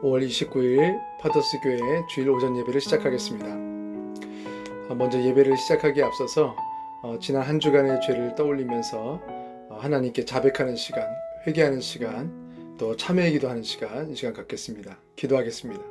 5월 29일 파더스 교회 주일 오전 예배를 시작하겠습니다. 먼저 예배를 시작하기에 앞서서 지난 한 주간의 죄를 떠올리면서 하나님께 자백하는 시간, 회개하는 시간, 또 참회의 기도하는 시간, 이 시간 갖겠습니다. 기도하겠습니다.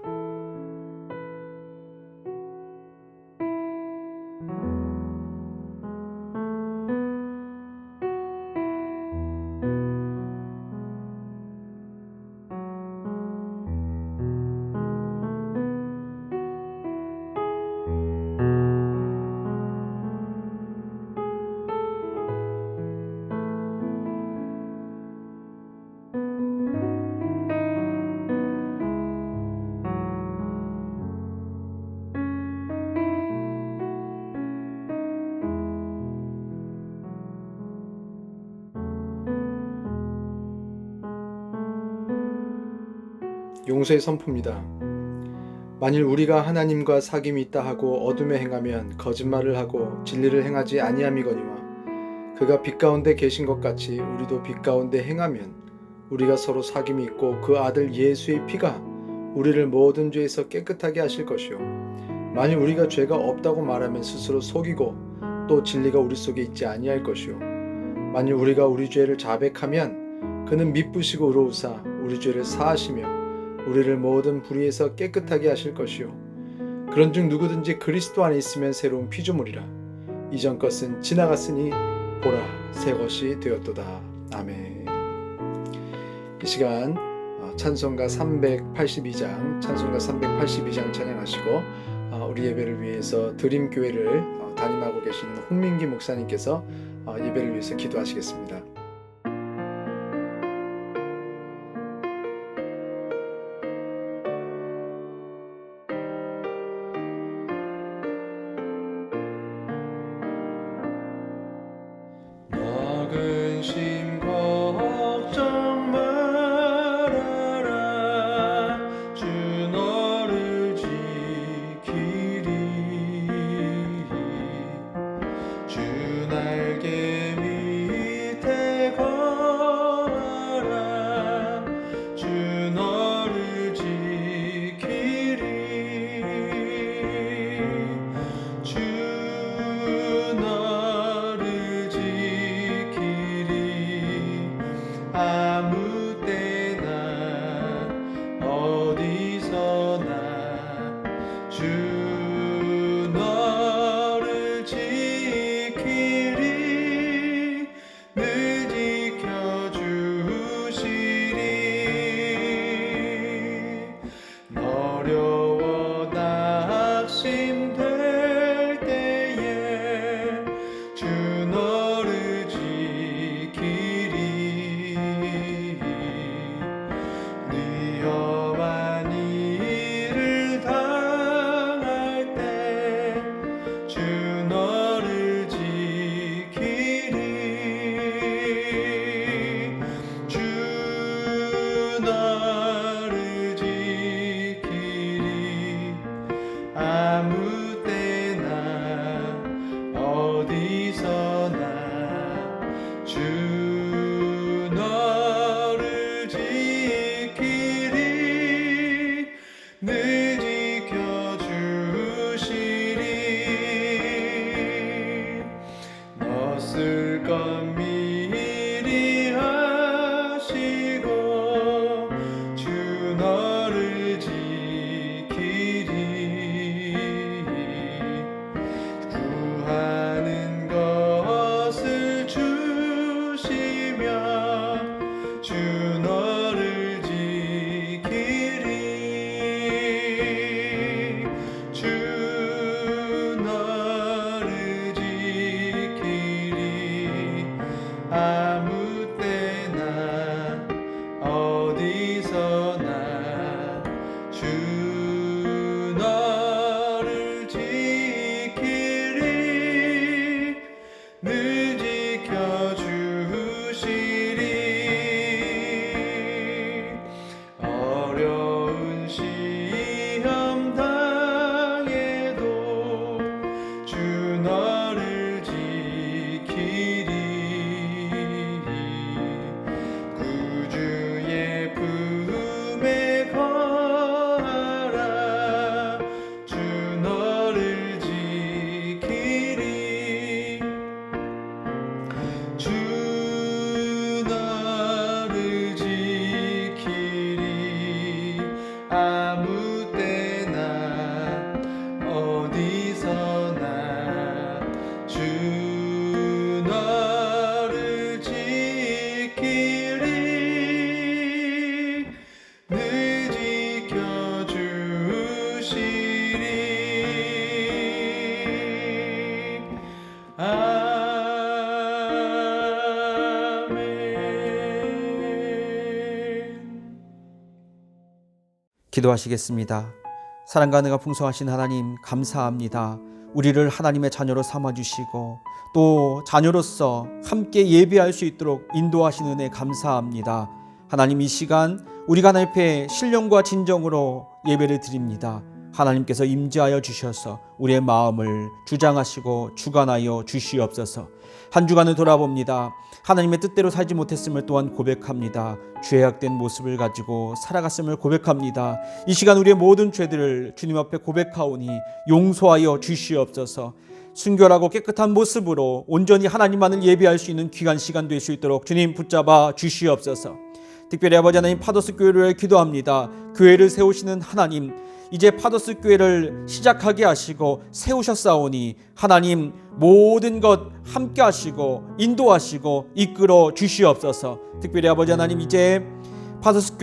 용서의 선포입니다. 만일 우리가 하나님과 사귐이 있다 하고 어둠에 행하면 거짓말을 하고 진리를 행하지 아니함이거니와 그가 빛 가운데 계신 것 같이 우리도 빛 가운데 행하면 우리가 서로 사귐이 있고 그 아들 예수의 피가 우리를 모든 죄에서 깨끗하게 하실 것이요 만일 우리가 죄가 없다고 말하면 스스로 속이고 또 진리가 우리 속에 있지 아니할 것이요 만일 우리가 우리 죄를 자백하면 그는 미쁘시고 의로우사 우리 죄를 사하시며 우리를 모든 불의에서 깨끗하게 하실 것이요 그런즉 누구든지 그리스도 안에 있으면 새로운 피조물이라 이전 것은 지나갔으니 보라 새 것이 되었도다. 아멘. 이 시간 찬송가 382장 찬양하시고 우리 예배를 위해서 드림교회를 담임하고 계시는 홍민기 목사님께서 예배를 위해서 기도하시겠습니다. 근심 걱정 말아라 주 너를 지키리 주 날개 밑에 거하라 주 너를 지키리 주 너를 아무 때나 어디서나 주 너를 지키리 늘 지켜주시리 어려워 낙심될 때에 주 너를 지키리 위험한 일을 당할 때 주 너를 지키리 주 너를 지키리 아무 때나 어디서나 주 너를 지키리 늘 지켜주시리 너 쓸 것 미리 하시고 주 너를 지키리 구하는 것을 주시며 주 너를 지키리 주 너를 지키리 기도하시겠습니다. 사랑과 은혜가 풍성하신 하나님 감사합니다. 우리를 하나님의 자녀로 삼아주시고 또 자녀로서 함께 예배할 수 있도록 인도하시는 은혜 감사합니다. 하나님, 이 시간 우리가 하나님 앞에 신령과 진정으로 예배를 드립니다. 하나님께서 임재하여 주셔서 우리의 마음을 주장하시고 주관하여 주시옵소서. 한 주간을 돌아봅니다. 하나님의 뜻대로 살지 못했음을 또한 고백합니다. 죄악된 모습을 가지고 살아갔음을 고백합니다. 이 시간 우리의 모든 죄들을 주님 앞에 고백하오니 용서하여 주시옵소서. 순결하고 깨끗한 모습으로 온전히 하나님만을 예배할 수 있는 귀한 시간 될 수 있도록 주님 붙잡아 주시옵소서. 특별히 아버지 하나님, 파더스 교회를 위해 기도합니다. 교회를 세우시는 하나님, 이제 파더스 교회를 시작하게 하시고 세우셨사오니 하나님 모든 것 함께 하시고 인도하시고 이끌어 주시옵소서. 특별히 아버지 하나님, 이제 파더스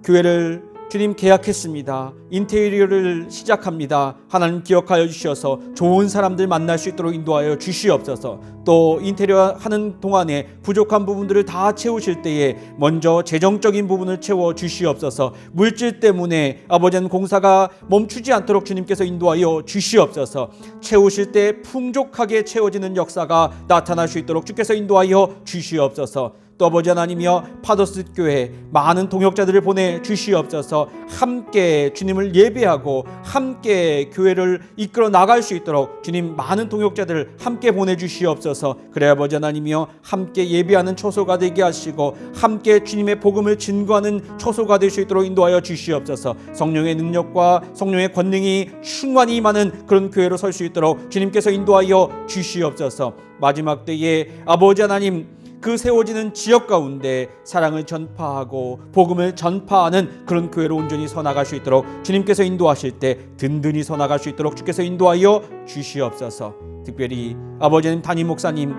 교회를 주님 계약했습니다. 인테리어를 시작합니다. 하나님 기억하여 주셔서 좋은 사람들 만날 수 있도록 인도하여 주시옵소서. 또 인테리어 하는 동안에 부족한 부분들을 다 채우실 때에 먼저 재정적인 부분을 채워 주시옵소서. 물질 때문에 아버지는 공사가 멈추지 않도록 주님께서 인도하여 주시옵소서. 채우실 때 풍족하게 채워지는 역사가 나타날 수 있도록 주께서 인도하여 주시옵소서. 또 아버지 하나님이여, 파더스 교회 많은 동역자들을 보내 주시옵소서. 함께 주님을 예배하고 함께 교회를 이끌어 나갈 수 있도록 주님 많은 동역자들을 함께 보내 주시옵소서. 그래 아버지 하나님이여, 함께 예배하는 초소가 되게 하시고 함께 주님의 복음을 증거하는 초소가 될 수 있도록 인도하여 주시옵소서. 성령의 능력과 성령의 권능이 충만히 임하는 그런 교회로 설 수 있도록 주님께서 인도하여 주시옵소서. 마지막 때에 아버지 하나님, 그 세워지는 지역 가운데 사랑을 전파하고 복음을 전파하는 그런 교회로 온전히 서나갈 수 있도록 주님께서 인도하실 때 든든히 서나갈 수 있도록 주께서 인도하여 주시옵소서. 특별히 아버지 하나님, 담임 목사님,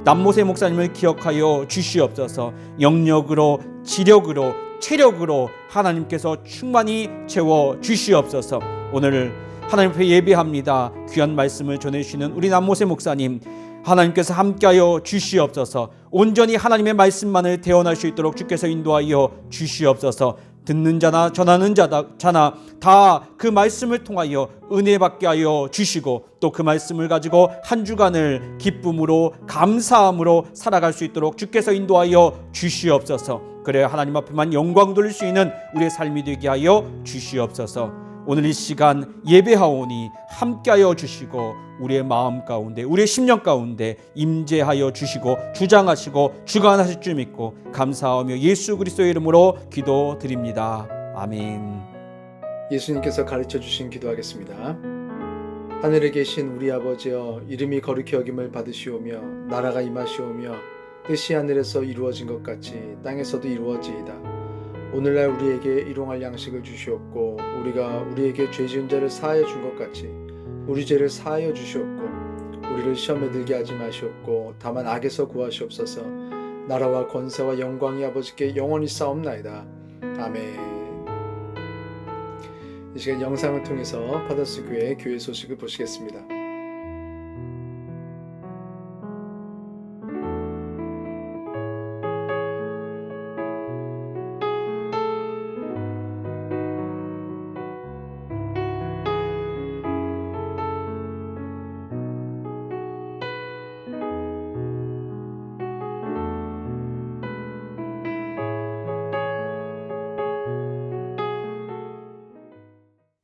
남모세 목사님을 기억하여 주시옵소서. 영력으로, 지력으로, 체력으로 하나님께서 충만히 채워 주시옵소서. 오늘 하나님 앞에 예배합니다. 귀한 말씀을 전해주시는 우리 남모세 목사님, 하나님께서 함께하여 주시옵소서. 온전히 하나님의 말씀만을 대언할 수 있도록 주께서 인도하여 주시옵소서. 듣는 자나 전하는 자나 다 그 말씀을 통하여 은혜 받게 하여 주시고 또 그 말씀을 가지고 한 주간을 기쁨으로 감사함으로 살아갈 수 있도록 주께서 인도하여 주시옵소서. 그래야 하나님 앞에만 영광 돌릴 수 있는 우리의 삶이 되게 하여 주시옵소서. 오늘 이 시간 예배하오니 함께하여 주시고 우리의 마음 가운데, 우리의 심령 가운데 임재하여 주시고 주장하시고 주관하실 줄 믿고 감사하며 예수 그리스도의 이름으로 기도드립니다. 아멘. 예수님께서 가르쳐 주신 기도하겠습니다. 하늘에 계신 우리 아버지여, 이름이 거룩히 여김을 받으시오며 나라가 임하시오며 뜻이 하늘에서 이루어진 것 같이 땅에서도 이루어지이다. 오늘날 우리에게 일용할 양식을 주시옵고 우리가 우리에게 죄 지은 자를 사하여 준 것 같이 우리 죄를 사하여 주시옵고 우리를 시험에 들게 하지 마시옵고 다만 악에서 구하시옵소서. 나라와 권세와 영광이 아버지께 영원히 싸움나이다. 아멘. 이 시간 영상을 통해서 파더스 교회 소식을 보시겠습니다.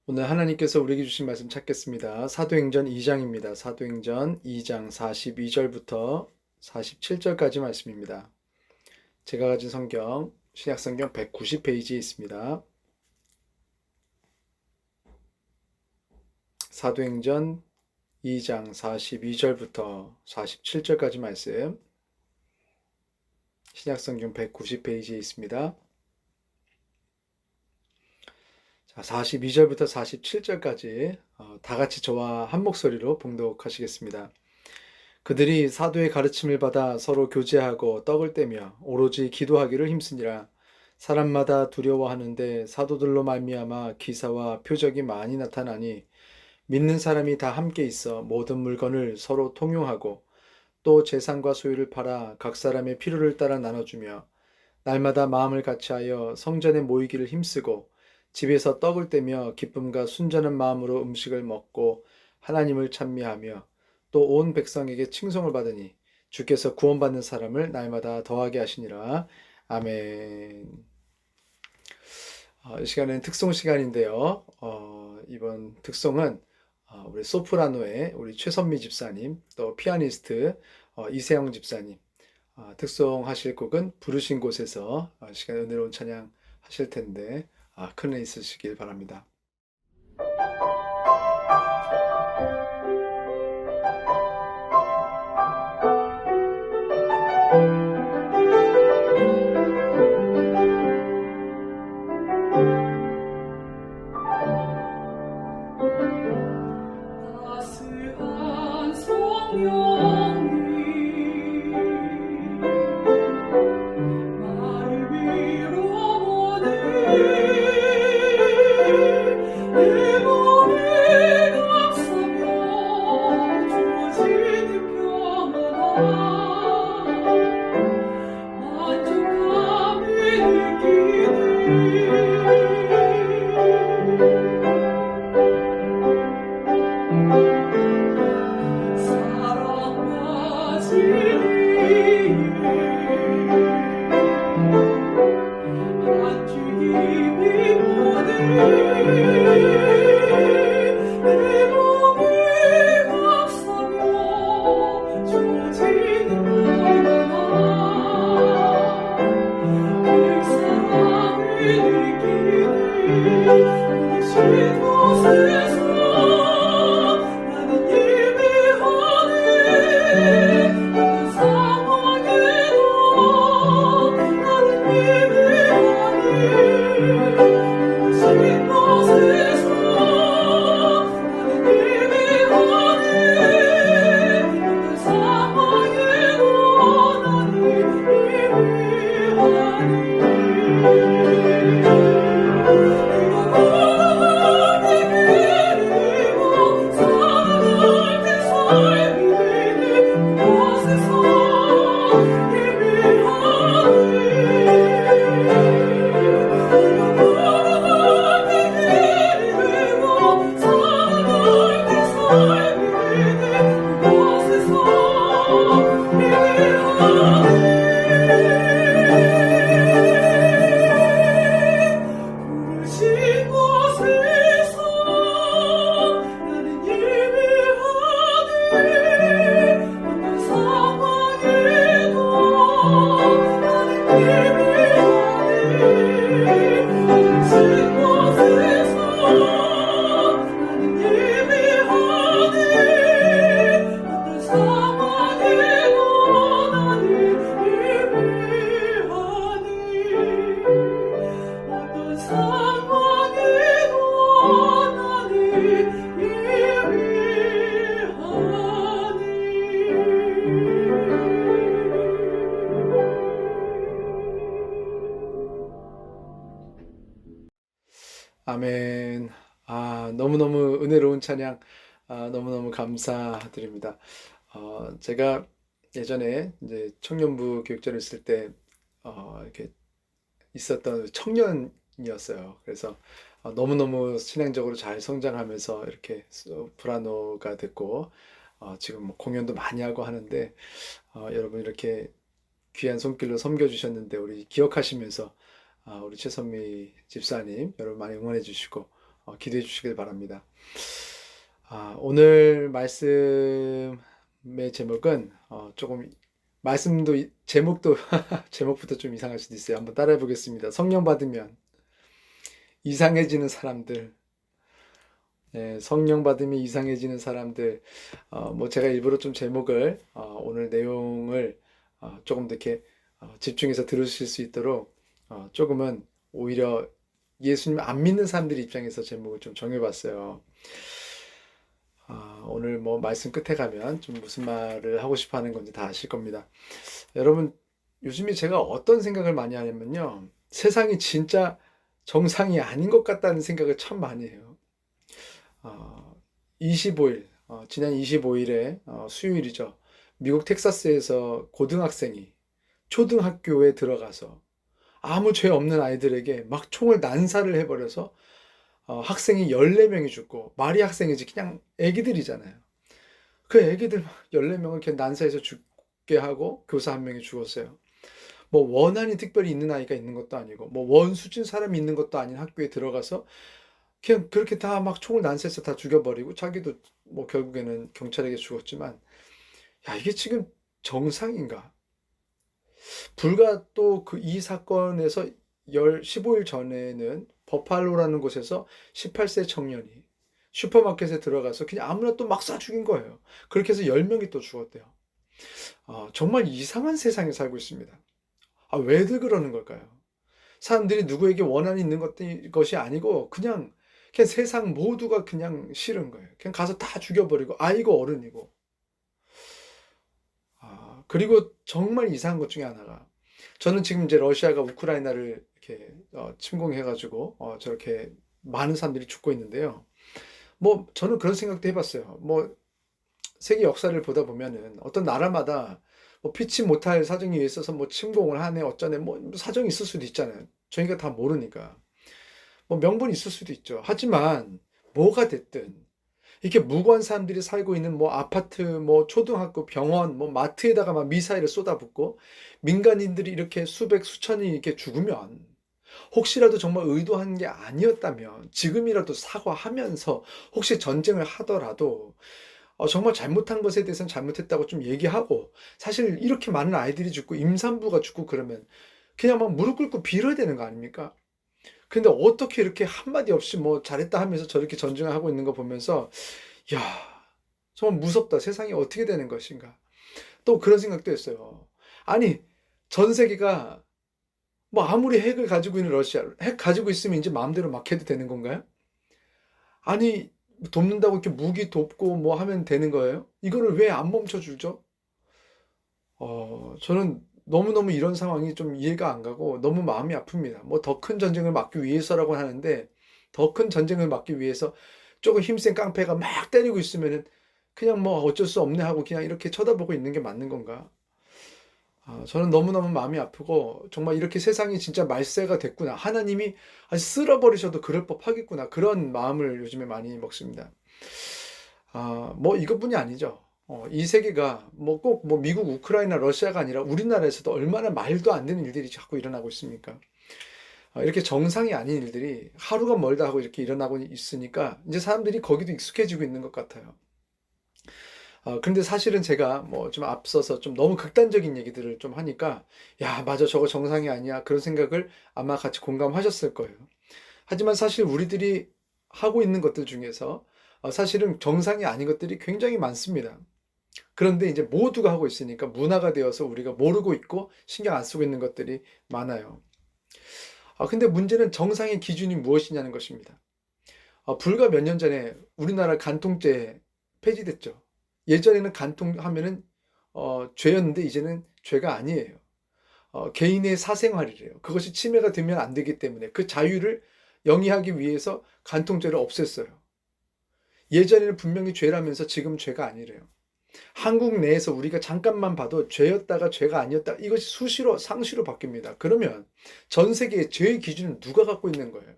오늘 하나님께서 우리에게 주신 말씀 찾겠습니다. 사도행전 2장입니다. 사도행전 2장 42절부터 47절까지 말씀입니다. 제가 가진 성경, 신약성경 190페이지에 있습니다. 사도행전 2장 42절부터 47절까지 말씀, 신약성경 190페이지에 있습니다. 42절부터 47절까지 다 같이 저와 한 목소리로 봉독하시겠습니다. 그들이 사도의 가르침을 받아 서로 교제하고 떡을 떼며 오로지 기도하기를 힘쓰니라. 사람마다 두려워하는데 사도들로 말미암아 기사와 표적이 많이 나타나니 믿는 사람이 다 함께 있어 모든 물건을 서로 통용하고 또 재산과 소유를 팔아 각 사람의 필요를 따라 나눠주며 날마다 마음을 같이하여 성전에 모이기를 힘쓰고 집에서 떡을 떼며 기쁨과 순전한 마음으로 음식을 먹고 하나님을 찬미하며 또 온 백성에게 칭송을 받으니 주께서 구원받는 사람을 날마다 더하게 하시니라. 아멘. 이 시간은 특송 시간인데요. 이번 특송은 우리 소프라노의 우리 최선미 집사님, 또 피아니스트 이세영 집사님, 특송하실 곡은 부르신 곳에서 시간 은혜로운 찬양 하실 텐데 큰 은혜 있으시길 바랍니다. 따스한 성령님 나를 밀어보내 내 몸에 감싸며 주어지는 평안아 만족함을 느끼네 사랑과 진리에 한 주님이 보내 내 몸을 감싸며 주어지는 평안아 그 사랑을 느끼네 부르신 곳에서 나는 예배하네 어떤 상황에도 나는 예배하네 부르신 곳에서 나는 예배하네 어떤 상황에도 나는 부르신 곳에서 나는 예배하네 어떤 상황에도 나는 예배하네 부르신 곳에서 나는 예배하네 어떤 상황에도 나는 예배하네 어떤 상황에도 나는 아멘. 너무너무 은혜로운 찬양, 너무너무 감사드립니다. 제가 예전에 이제 청년부 교육자를 있을 때, 이렇게 있었던 청년이었어요. 그래서 너무너무 신앙적으로 잘 성장하면서 이렇게 소프라노가 됐고, 지금 뭐 공연도 많이 하고 하는데, 여러분 이렇게 귀한 손길로 섬겨주셨는데, 우리 기억하시면서 우리 최선미 집사님 여러분 많이 응원해 주시고 기도해 주시길 바랍니다. 오늘 말씀의 제목은 조금 말씀도 제목도 제목부터 좀 이상할 수도 있어요. 한번 따라해 보겠습니다. 성령 받으면 이상해지는 사람들. 네, 성령 받으면 이상해지는 사람들. 뭐 제가 일부러 좀 제목을 오늘 내용을 조금 더 이렇게 집중해서 들으실 수 있도록 조금은 오히려 예수님 안 믿는 사람들 입장에서 제목을 좀 정해봤어요. 오늘 뭐 말씀 끝에 가면 좀 무슨 말을 하고 싶어 하는 건지 다 아실 겁니다. 여러분, 요즘에 제가 어떤 생각을 많이 하냐면요. 세상이 진짜 정상이 아닌 것 같다는 생각을 참 많이 해요. 25일, 지난 25일에 수요일이죠. 미국 텍사스에서 고등학생이 초등학교에 들어가서 아무 죄 없는 아이들에게 막 총을 난사를 해버려서 학생이 14명이 죽고, 말이 학생이지 그냥 애기들이잖아요. 그 애기들 14명을 이렇게 난사해서 죽게 하고 교사 한 명이 죽었어요. 뭐 원한이 특별히 있는 아이가 있는 것도 아니고 뭐 원수진 사람이 있는 것도 아닌 학교에 들어가서 그냥 그렇게 다 막 총을 난사해서 다 죽여버리고, 자기도 뭐 결국에는 경찰에게 죽었지만, 야, 이게 지금 정상인가? 불과 또 그 이 사건에서 15일 전에는 버팔로라는 곳에서 18세 청년이 슈퍼마켓에 들어가서 그냥 아무나 또 막 쏴 죽인 거예요. 그렇게 해서 10명이 또 죽었대요. 정말 이상한 세상에 살고 있습니다. 왜들 그러는 걸까요? 사람들이 누구에게 원한이 있는 것이 아니고 그냥 세상 모두가 그냥 싫은 거예요. 그냥 가서 다 죽여버리고, 아이고 어른이고. 그리고 정말 이상한 것 중에 하나가, 저는 지금 이제 러시아가 우크라이나를 이렇게 침공해가지고 저렇게 많은 사람들이 죽고 있는데요. 뭐 저는 그런 생각도 해봤어요. 뭐 세계 역사를 보다 보면은 어떤 나라마다 뭐 피치 못할 사정이 있어서 뭐 침공을 하네 어쩌네 뭐 사정이 있을 수도 있잖아요. 저희가 다 모르니까. 뭐 명분이 있을 수도 있죠. 하지만 뭐가 됐든 이렇게 무고한 사람들이 살고 있는 뭐 아파트, 뭐 초등학교, 병원, 뭐 마트에다가 막 미사일을 쏟아붓고 민간인들이 이렇게 수백 수천이 이렇게 죽으면, 혹시라도 정말 의도한 게 아니었다면 지금이라도 사과하면서, 혹시 전쟁을 하더라도 정말 잘못한 것에 대해서는 잘못했다고 좀 얘기하고, 사실 이렇게 많은 아이들이 죽고 임산부가 죽고 그러면 그냥 막 무릎 꿇고 빌어야 되는 거 아닙니까? 근데 어떻게 이렇게 한마디 없이 뭐 잘했다 하면서 저렇게 전쟁을 하고 있는 거 보면서, 야, 정말 무섭다. 세상이 어떻게 되는 것인가. 또 그런 생각도 했어요. 아니, 전 세계가 뭐 아무리 핵을 가지고 있는 러시아, 핵 가지고 있으면 이제 마음대로 막 해도 되는 건가요? 아니, 돕는다고 이렇게 무기 돕고 뭐 하면 되는 거예요? 이거를 왜 안 멈춰주죠? 저는 너무너무 이런 상황이 좀 이해가 안 가고 너무 마음이 아픕니다. 뭐 더 큰 전쟁을 막기 위해서라고 하는데, 더 큰 전쟁을 막기 위해서 조금 힘센 깡패가 막 때리고 있으면은 그냥 뭐 어쩔 수 없네 하고 그냥 이렇게 쳐다보고 있는 게 맞는 건가? 저는 너무너무 마음이 아프고, 정말 이렇게 세상이 진짜 말세가 됐구나. 하나님이 쓸어버리셔도 그럴 법하겠구나. 그런 마음을 요즘에 많이 먹습니다. 뭐 이것뿐이 아니죠. 이 세계가 뭐 꼭 뭐 미국, 우크라이나, 러시아가 아니라 우리나라에서도 얼마나 말도 안 되는 일들이 자꾸 일어나고 있습니까? 이렇게 정상이 아닌 일들이 하루가 멀다 하고 이렇게 일어나고 있으니까 이제 사람들이 거기도 익숙해지고 있는 것 같아요. 근데 사실은 제가 뭐 좀 앞서서 좀 너무 극단적인 얘기들을 좀 하니까, 야, 맞아, 저거 정상이 아니야. 그런 생각을 아마 같이 공감하셨을 거예요. 하지만 사실 우리들이 하고 있는 것들 중에서 사실은 정상이 아닌 것들이 굉장히 많습니다. 그런데 이제 모두가 하고 있으니까 문화가 되어서 우리가 모르고 있고 신경 안 쓰고 있는 것들이 많아요. 근데 문제는 정상의 기준이 무엇이냐는 것입니다. 불과 몇 년 전에 우리나라 간통죄 폐지됐죠. 예전에는 간통하면은 죄였는데 이제는 죄가 아니에요. 개인의 사생활이래요. 그것이 침해가 되면 안 되기 때문에 그 자유를 영위하기 위해서 간통죄를 없앴어요. 예전에는 분명히 죄라면서 지금 죄가 아니래요. 한국 내에서 우리가 잠깐만 봐도 죄였다가 죄가 아니었다, 이것이 수시로 상시로 바뀝니다. 그러면 전 세계의 죄의 기준은 누가 갖고 있는 거예요?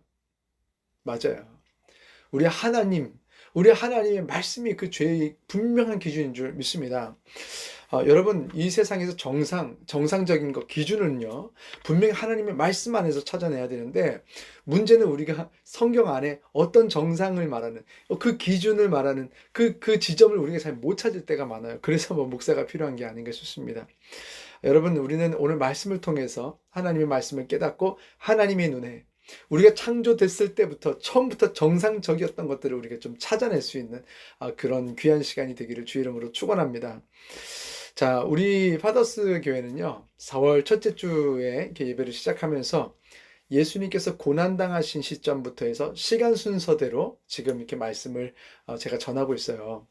맞아요. 우리 하나님의 말씀이 그 죄의 분명한 기준인 줄 믿습니다. 여러분, 이 세상에서 정상적인 것, 기준은요, 분명히 하나님의 말씀 안에서 찾아내야 되는데, 문제는 우리가 성경 안에 어떤 정상을 말하는, 그 기준을 말하는 그 지점을 우리가 잘 못 찾을 때가 많아요. 그래서 뭐 목사가 필요한 게 아닌가 싶습니다. 여러분, 우리는 오늘 말씀을 통해서 하나님의 말씀을 깨닫고, 하나님의 눈에 우리가 창조됐을 때부터 처음부터 정상적이었던 것들을 우리가 좀 찾아낼 수 있는 그런 귀한 시간이 되기를 주 이름으로 축원합니다. 자, 우리 파더스 교회는요, 4월 첫째 주에 이렇게 예배를 시작하면서 예수님께서 고난당하신 시점부터 해서 시간 순서대로 지금 이렇게 말씀을 제가 전하고 있어요.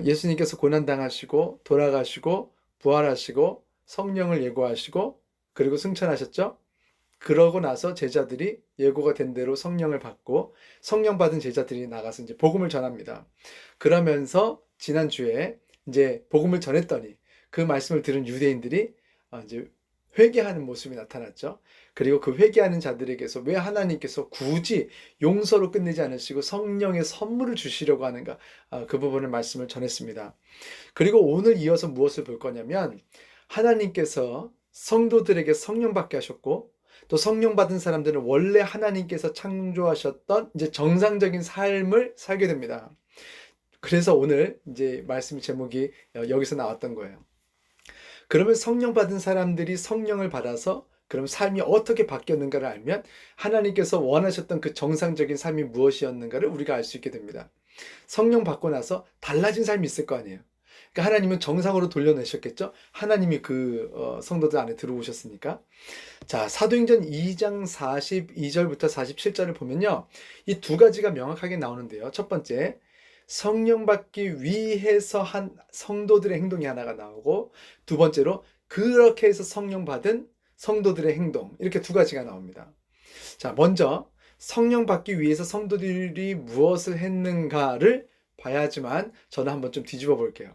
예수님께서 고난당하시고 돌아가시고 부활하시고 성령을 예고하시고 그리고 승천하셨죠? 그러고 나서 제자들이 예고가 된 대로 성령을 받고, 성령 받은 제자들이 나가서 이제 복음을 전합니다. 그러면서 지난주에 이제 복음을 전했더니 그 말씀을 들은 유대인들이 이제 회개하는 모습이 나타났죠. 그리고 그 회개하는 자들에게서 왜 하나님께서 굳이 용서로 끝내지 않으시고 성령의 선물을 주시려고 하는가, 그 부분을 말씀을 전했습니다. 그리고 오늘 이어서 무엇을 볼 거냐면 하나님께서 성도들에게 성령 받게 하셨고 또 성령 받은 사람들은 원래 하나님께서 창조하셨던 이제 정상적인 삶을 살게 됩니다. 그래서 오늘 이제 말씀 제목이 여기서 나왔던 거예요. 그러면 성령 받은 사람들이 성령을 받아서 그럼 삶이 어떻게 바뀌었는가를 알면 하나님께서 원하셨던 그 정상적인 삶이 무엇이었는가를 우리가 알 수 있게 됩니다. 성령 받고 나서 달라진 삶이 있을 거 아니에요. 그러니까 하나님은 정상으로 돌려내셨겠죠. 하나님이 그 성도들 안에 들어오셨으니까. 자, 사도행전 2장 42절부터 47절을 보면요, 이 두 가지가 명확하게 나오는데요. 첫 번째, 성령 받기 위해서 한 성도들의 행동이 하나가 나오고, 두 번째로 그렇게 해서 성령 받은 성도들의 행동, 이렇게 두 가지가 나옵니다. 자, 먼저 성령 받기 위해서 성도들이 무엇을 했는가를 봐야지만 저는 한번 좀 뒤집어 볼게요.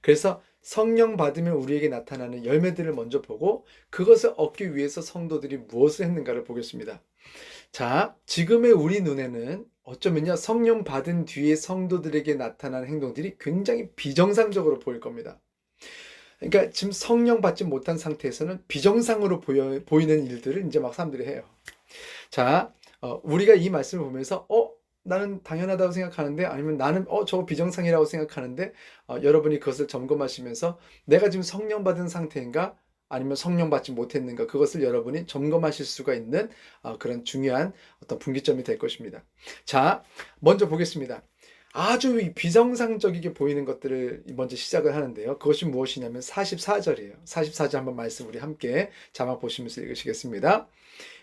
그래서 성령 받으면 우리에게 나타나는 열매들을 먼저 보고 그것을 얻기 위해서 성도들이 무엇을 했는가를 보겠습니다. 자, 지금의 우리 눈에는 어쩌면요, 성령 받은 뒤에 성도들에게 나타나는 행동들이 굉장히 비정상적으로 보일 겁니다. 그러니까 지금 성령 받지 못한 상태에서는 비정상으로 보이는 일들을 이제 막 사람들이 해요. 자, 우리가 이 말씀을 보면서 나는 당연하다고 생각하는데, 아니면 나는 저거 비정상이라고 생각하는데, 여러분이 그것을 점검하시면서 내가 지금 성령 받은 상태인가 아니면 성령 받지 못했는가, 그것을 여러분이 점검하실 수가 있는 그런 중요한 어떤 분기점이 될 것입니다. 자, 먼저 보겠습니다. 아주 비정상적이게 보이는 것들을 먼저 시작을 하는데요. 그것이 무엇이냐면 44절이에요. 44절 한번 말씀 우리 함께 자막 보시면서 읽으시겠습니다.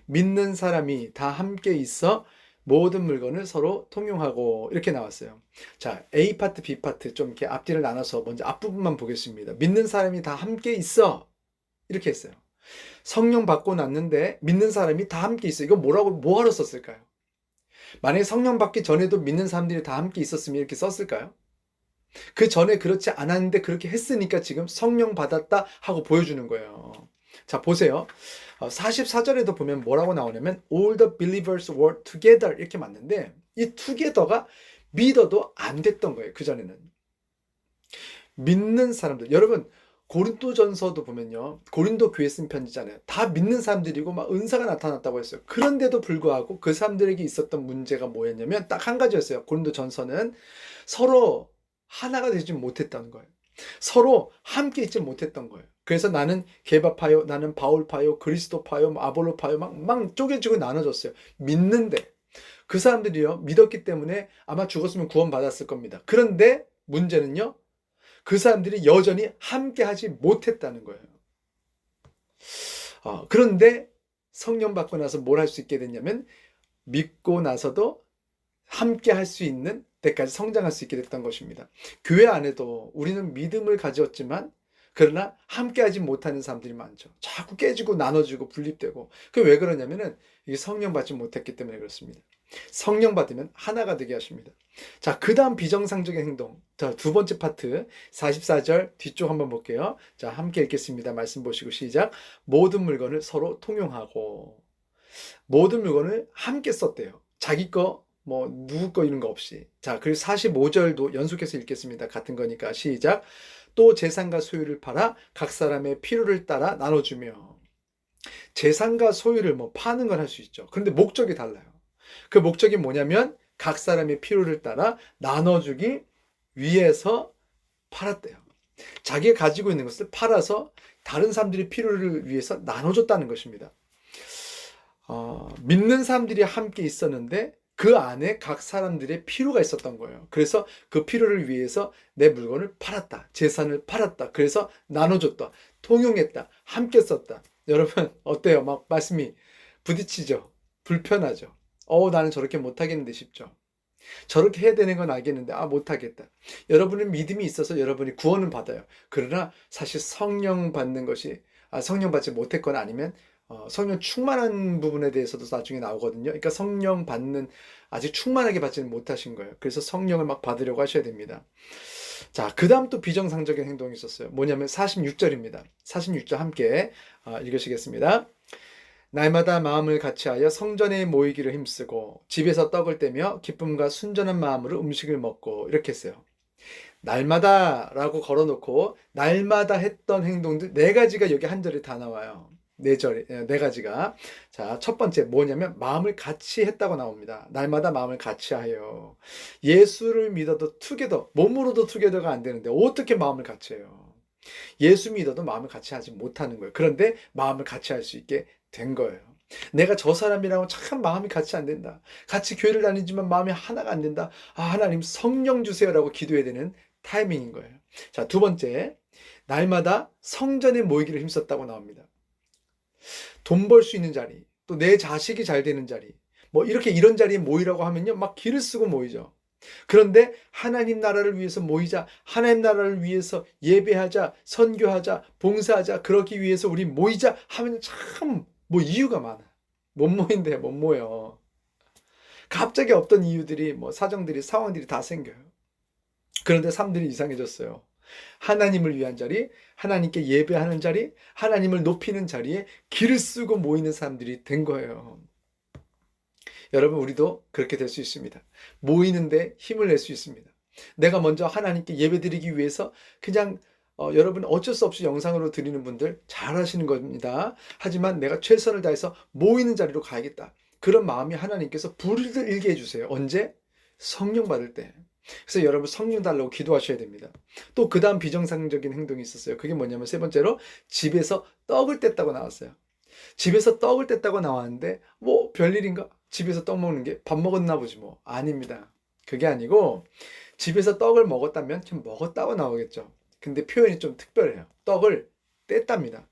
믿는 사람이 다 함께 있어 모든 물건을 서로 통용하고, 이렇게 나왔어요. 자, A 파트, B 파트 좀 이렇게 앞뒤를 나눠서 먼저 앞부분만 보겠습니다. 믿는 사람이 다 함께 있어, 이렇게 했어요. 성령 받고 났는데 믿는 사람이 다 함께 있어. 이거 뭐하러 썼을까요? 만약에 성령 받기 전에도 믿는 사람들이 다 함께 있었으면 이렇게 썼을까요? 그 전에 그렇지 않았는데 그렇게 했으니까 지금 성령 받았다 하고 보여주는 거예요. 자, 보세요. 44절에도 보면 뭐라고 나오냐면 all the believers were together, 이렇게 맞는데 이 together가 믿어도 안 됐던 거예요. 그 전에는 믿는 사람들, 여러분 고린도전서도 보면요, 고린도 교회 쓴 편지잖아요. 다 믿는 사람들이고 막 은사가 나타났다고 했어요. 그런데도 불구하고 그 사람들에게 있었던 문제가 뭐였냐면 딱 한 가지였어요. 고린도전서는 서로 하나가 되지 못했다는 거예요. 서로 함께 있지 못했던 거예요. 그래서 나는 게바파요, 나는 바울파요, 그리스도파요, 아볼로파요, 막 쪼개지고 나눠졌어요. 믿는데 그 사람들이요, 믿었기 때문에 아마 죽었으면 구원받았을 겁니다. 그런데 문제는요, 그 사람들이 여전히 함께 하지 못했다는 거예요. 그런데 성령 받고 나서 뭘 할 수 있게 됐냐면 믿고 나서도 함께 할 수 있는 때까지 성장할 수 있게 됐던 것입니다. 교회 안에도 우리는 믿음을 가졌지만 그러나 함께하지 못하는 사람들이 많죠. 자꾸 깨지고 나눠지고 분립되고. 그게 왜 그러냐면은 이게 성령 받지 못했기 때문에 그렇습니다. 성령 받으면 하나가 되게 하십니다. 자, 그 다음 비정상적인 행동. 자, 두 번째 파트 44절 뒤쪽 한번 볼게요. 자, 함께 읽겠습니다. 말씀 보시고 시작. 모든 물건을 서로 통용하고. 모든 물건을 함께 썼대요. 자기 거 누구 거 이런 거 없이. 자, 그리고 45절도 연속해서 읽겠습니다. 같은 거니까 시작. 또 재산과 소유를 팔아 각 사람의 필요를 따라 나눠주며. 재산과 소유를 파는 건 할 수 있죠. 그런데 목적이 달라요. 그 목적이 뭐냐면 각 사람의 필요를 따라 나눠주기 위해서 팔았대요. 자기가 가지고 있는 것을 팔아서 다른 사람들의 필요를 위해서 나눠줬다는 것입니다. 믿는 사람들이 함께 있었는데 그 안에 각 사람들의 필요가 있었던 거예요. 그래서 그 필요를 위해서 내 물건을 팔았다. 재산을 팔았다. 그래서 나눠줬다. 통용했다. 함께 썼다. 여러분 어때요? 막 말씀이 부딪히죠? 불편하죠? 나는 저렇게 못하겠는데 싶죠? 저렇게 해야 되는 건 알겠는데 못하겠다. 여러분은 믿음이 있어서 여러분이 구원은 받아요. 그러나 사실 성령 받는 것이 성령 받지 못했거나 아니면 성령 충만한 부분에 대해서도 나중에 나오거든요. 그러니까 성령 받는 아직 충만하게 받지는 못하신 거예요. 그래서 성령을 막 받으려고 하셔야 됩니다. 자, 그 다음 또 비정상적인 행동이 있었어요. 뭐냐면 46절입니다. 46절 함께 읽으시겠습니다. 날마다 마음을 같이하여 성전에 모이기를 힘쓰고 집에서 떡을 떼며 기쁨과 순전한 마음으로 음식을 먹고 이렇게 했어요. 날마다라고 걸어놓고 날마다 했던 행동들 네 가지가 여기 한 절에 다 나와요. 네 가지가. 자, 첫 번째 뭐냐면 마음을 같이 했다고 나옵니다. 날마다 마음을 같이 하여. 예수를 믿어도 투게더, 몸으로도 투게더가 안 되는데 어떻게 마음을 같이 해요? 예수 믿어도 마음을 같이 하지 못하는 거예요. 그런데 마음을 같이 할 수 있게 된 거예요. 내가 저 사람이랑 참 마음이 같이 안 된다. 같이 교회를 다니지만 마음이 하나가 안 된다. 아, 하나님 성령 주세요라고 기도해야 되는 타이밍인 거예요. 자, 두 번째, 날마다 성전에 모이기를 힘썼다고 나옵니다. 돈 벌 수 있는 자리, 또 내 자식이 잘 되는 자리, 뭐 이렇게 이런 자리에 모이라고 하면요, 막 길을 쓰고 모이죠. 그런데 하나님 나라를 위해서 모이자, 하나님 나라를 위해서 예배하자, 선교하자, 봉사하자, 그러기 위해서 우리 모이자 하면 참 뭐 이유가 많아. 못 모인대, 못 모여. 갑자기 없던 이유들이 뭐 사정들이 상황들이 다 생겨요. 그런데 삶들이 이상해졌어요. 하나님을 위한 자리, 하나님께 예배하는 자리, 하나님을 높이는 자리에 길을 쓰고 모이는 사람들이 된 거예요. 여러분, 우리도 그렇게 될 수 있습니다. 모이는데 힘을 낼 수 있습니다. 내가 먼저 하나님께 예배드리기 위해서 그냥 여러분 어쩔 수 없이 영상으로 드리는 분들 잘하시는 겁니다. 하지만 내가 최선을 다해서 모이는 자리로 가야겠다. 그런 마음이 하나님께서 불을 일게 해주세요. 언제? 성령 받을 때. 그래서 여러분 성령 달라고 기도하셔야 됩니다. 또 그 다음 비정상적인 행동이 있었어요. 그게 뭐냐면 세 번째로 집에서 떡을 뗐다고 나왔어요. 집에서 떡을 뗐다고 나왔는데 뭐 별일인가? 집에서 떡 먹는 게 밥 먹었나 보지 뭐. 아닙니다. 그게 아니고 집에서 떡을 먹었다면 좀 먹었다고 나오겠죠. 근데 표현이 좀 특별해요. 떡을 뗐답니다.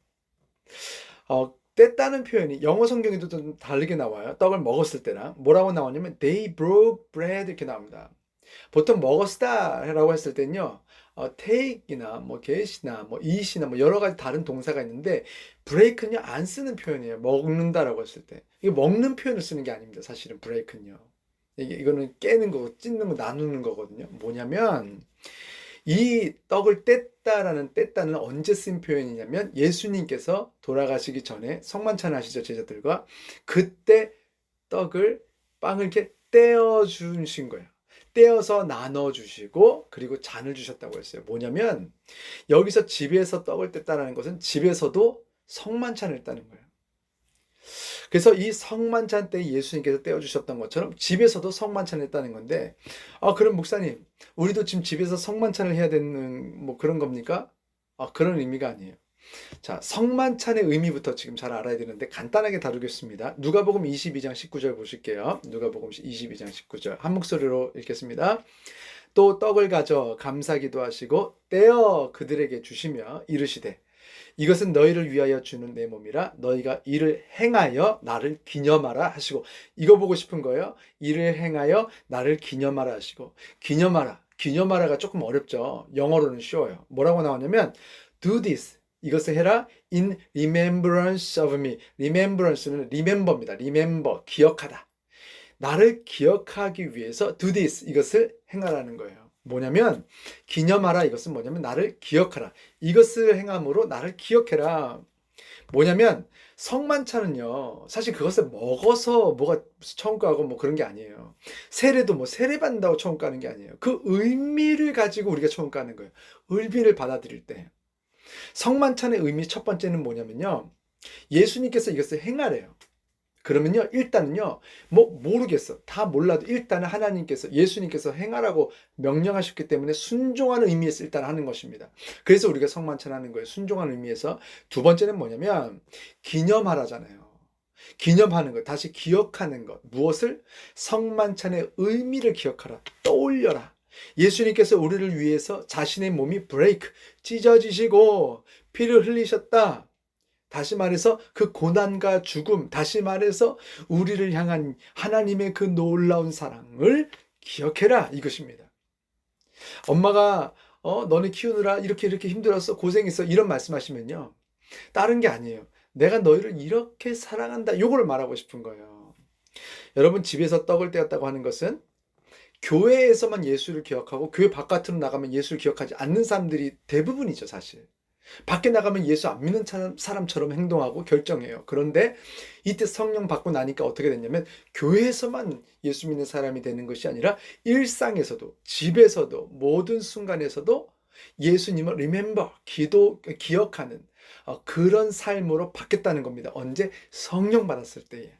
뗐다는 표현이 영어 성경에도 좀 다르게 나와요. 떡을 먹었을 때랑 뭐라고 나오냐면 they broke bread 이렇게 나옵니다. 보통 먹었다라고 했을 때는요, take이나 뭐 get이나 뭐 eat이나 뭐 여러 가지 다른 동사가 있는데 break는요 안 쓰는 표현이에요. 먹는다라고 했을 때 이게 먹는 표현을 쓰는 게 아닙니다. 사실은 break는요. 이거는 깨는 거고 찢는 거 나누는 거거든요. 뭐냐면 이 떡을 뗐다는 언제 쓴 표현이냐면 예수님께서 돌아가시기 전에 성만찬 하시죠, 제자들과. 그때 빵을 이렇게 떼어 주신 거예요. 떼어서 나눠 주시고 그리고 잔을 주셨다고 했어요. 뭐냐면 여기서 집에서 떡을 뗐다라는 것은 집에서도 성만찬을 했다는 거예요. 그래서 이 성만찬 때 예수님께서 떼어주셨던 것처럼 집에서도 성만찬을 했다는 건데, 그럼 목사님, 우리도 지금 집에서 성만찬을 해야 되는 뭐 그런 겁니까? 그런 의미가 아니에요. 자, 성만찬의 의미부터 지금 잘 알아야 되는데 간단하게 다루겠습니다. 누가복음 22장 19절 보실게요. 누가복음 22장 19절 한 목소리로 읽겠습니다. 또 떡을 가져 감사기도 하시고 떼어 그들에게 주시며 이르시되 이것은 너희를 위하여 주는 내 몸이라 너희가 이를 행하여 나를 기념하라 하시고. 이거 보고 싶은 거예요. 이를 행하여 나를 기념하라 하시고. 기념하라가 조금 어렵죠. 영어로는 쉬워요. 뭐라고 나오냐면 do this, 이것을 해라 in remembrance of me. remembrance는 remember입니다. remember, 기억하다. 나를 기억하기 위해서 do this, 이것을 행하라는 거예요. 뭐냐면 기념하라, 이것은 뭐냐면 나를 기억하라. 이것을 행함으로 나를 기억해라. 뭐냐면 성만찬은요, 사실 그것을 먹어서 뭐가 처음가고 뭐 그런 게 아니에요. 세례도 뭐 세례 받는다고 처음 가는 게 아니에요. 그 의미를 가지고 우리가 처음 가는 거예요. 의미를 받아들일 때. 성만찬의 의미 첫 번째는 뭐냐면요, 예수님께서 이것을 행하래요. 그러면요, 일단은요, 뭐 모르겠어, 다 몰라도 일단은 하나님께서, 예수님께서 행하라고 명령하셨기 때문에 순종하는 의미에서 일단 하는 것입니다. 그래서 우리가 성만찬 하는 거예요. 순종하는 의미에서. 두 번째는 뭐냐면 기념하라잖아요. 기념하는 것, 다시 기억하는 것. 무엇을? 성만찬의 의미를 기억하라, 떠올려라. 예수님께서 우리를 위해서 자신의 몸이 찢어지시고 피를 흘리셨다. 다시 말해서 그 고난과 죽음, 다시 말해서 우리를 향한 하나님의 그 놀라운 사랑을 기억해라, 이것입니다. 엄마가 너네 키우느라 이렇게 힘들었어, 고생했어, 이런 말씀하시면요, 다른 게 아니에요. 내가 너희를 이렇게 사랑한다, 요걸 말하고 싶은 거예요. 여러분, 집에서 떡을 떼었다고 하는 것은 교회에서만 예수를 기억하고 교회 바깥으로 나가면 예수를 기억하지 않는 사람들이 대부분이죠, 사실. 밖에 나가면 예수 안 믿는 사람처럼 행동하고 결정해요. 그런데 이때 성령 받고 나니까 어떻게 됐냐면 교회에서만 예수 믿는 사람이 되는 것이 아니라 일상에서도, 집에서도, 모든 순간에서도 예수님을 기억하는 그런 삶으로 바뀌었다는 겁니다. 언제? 성령 받았을 때에.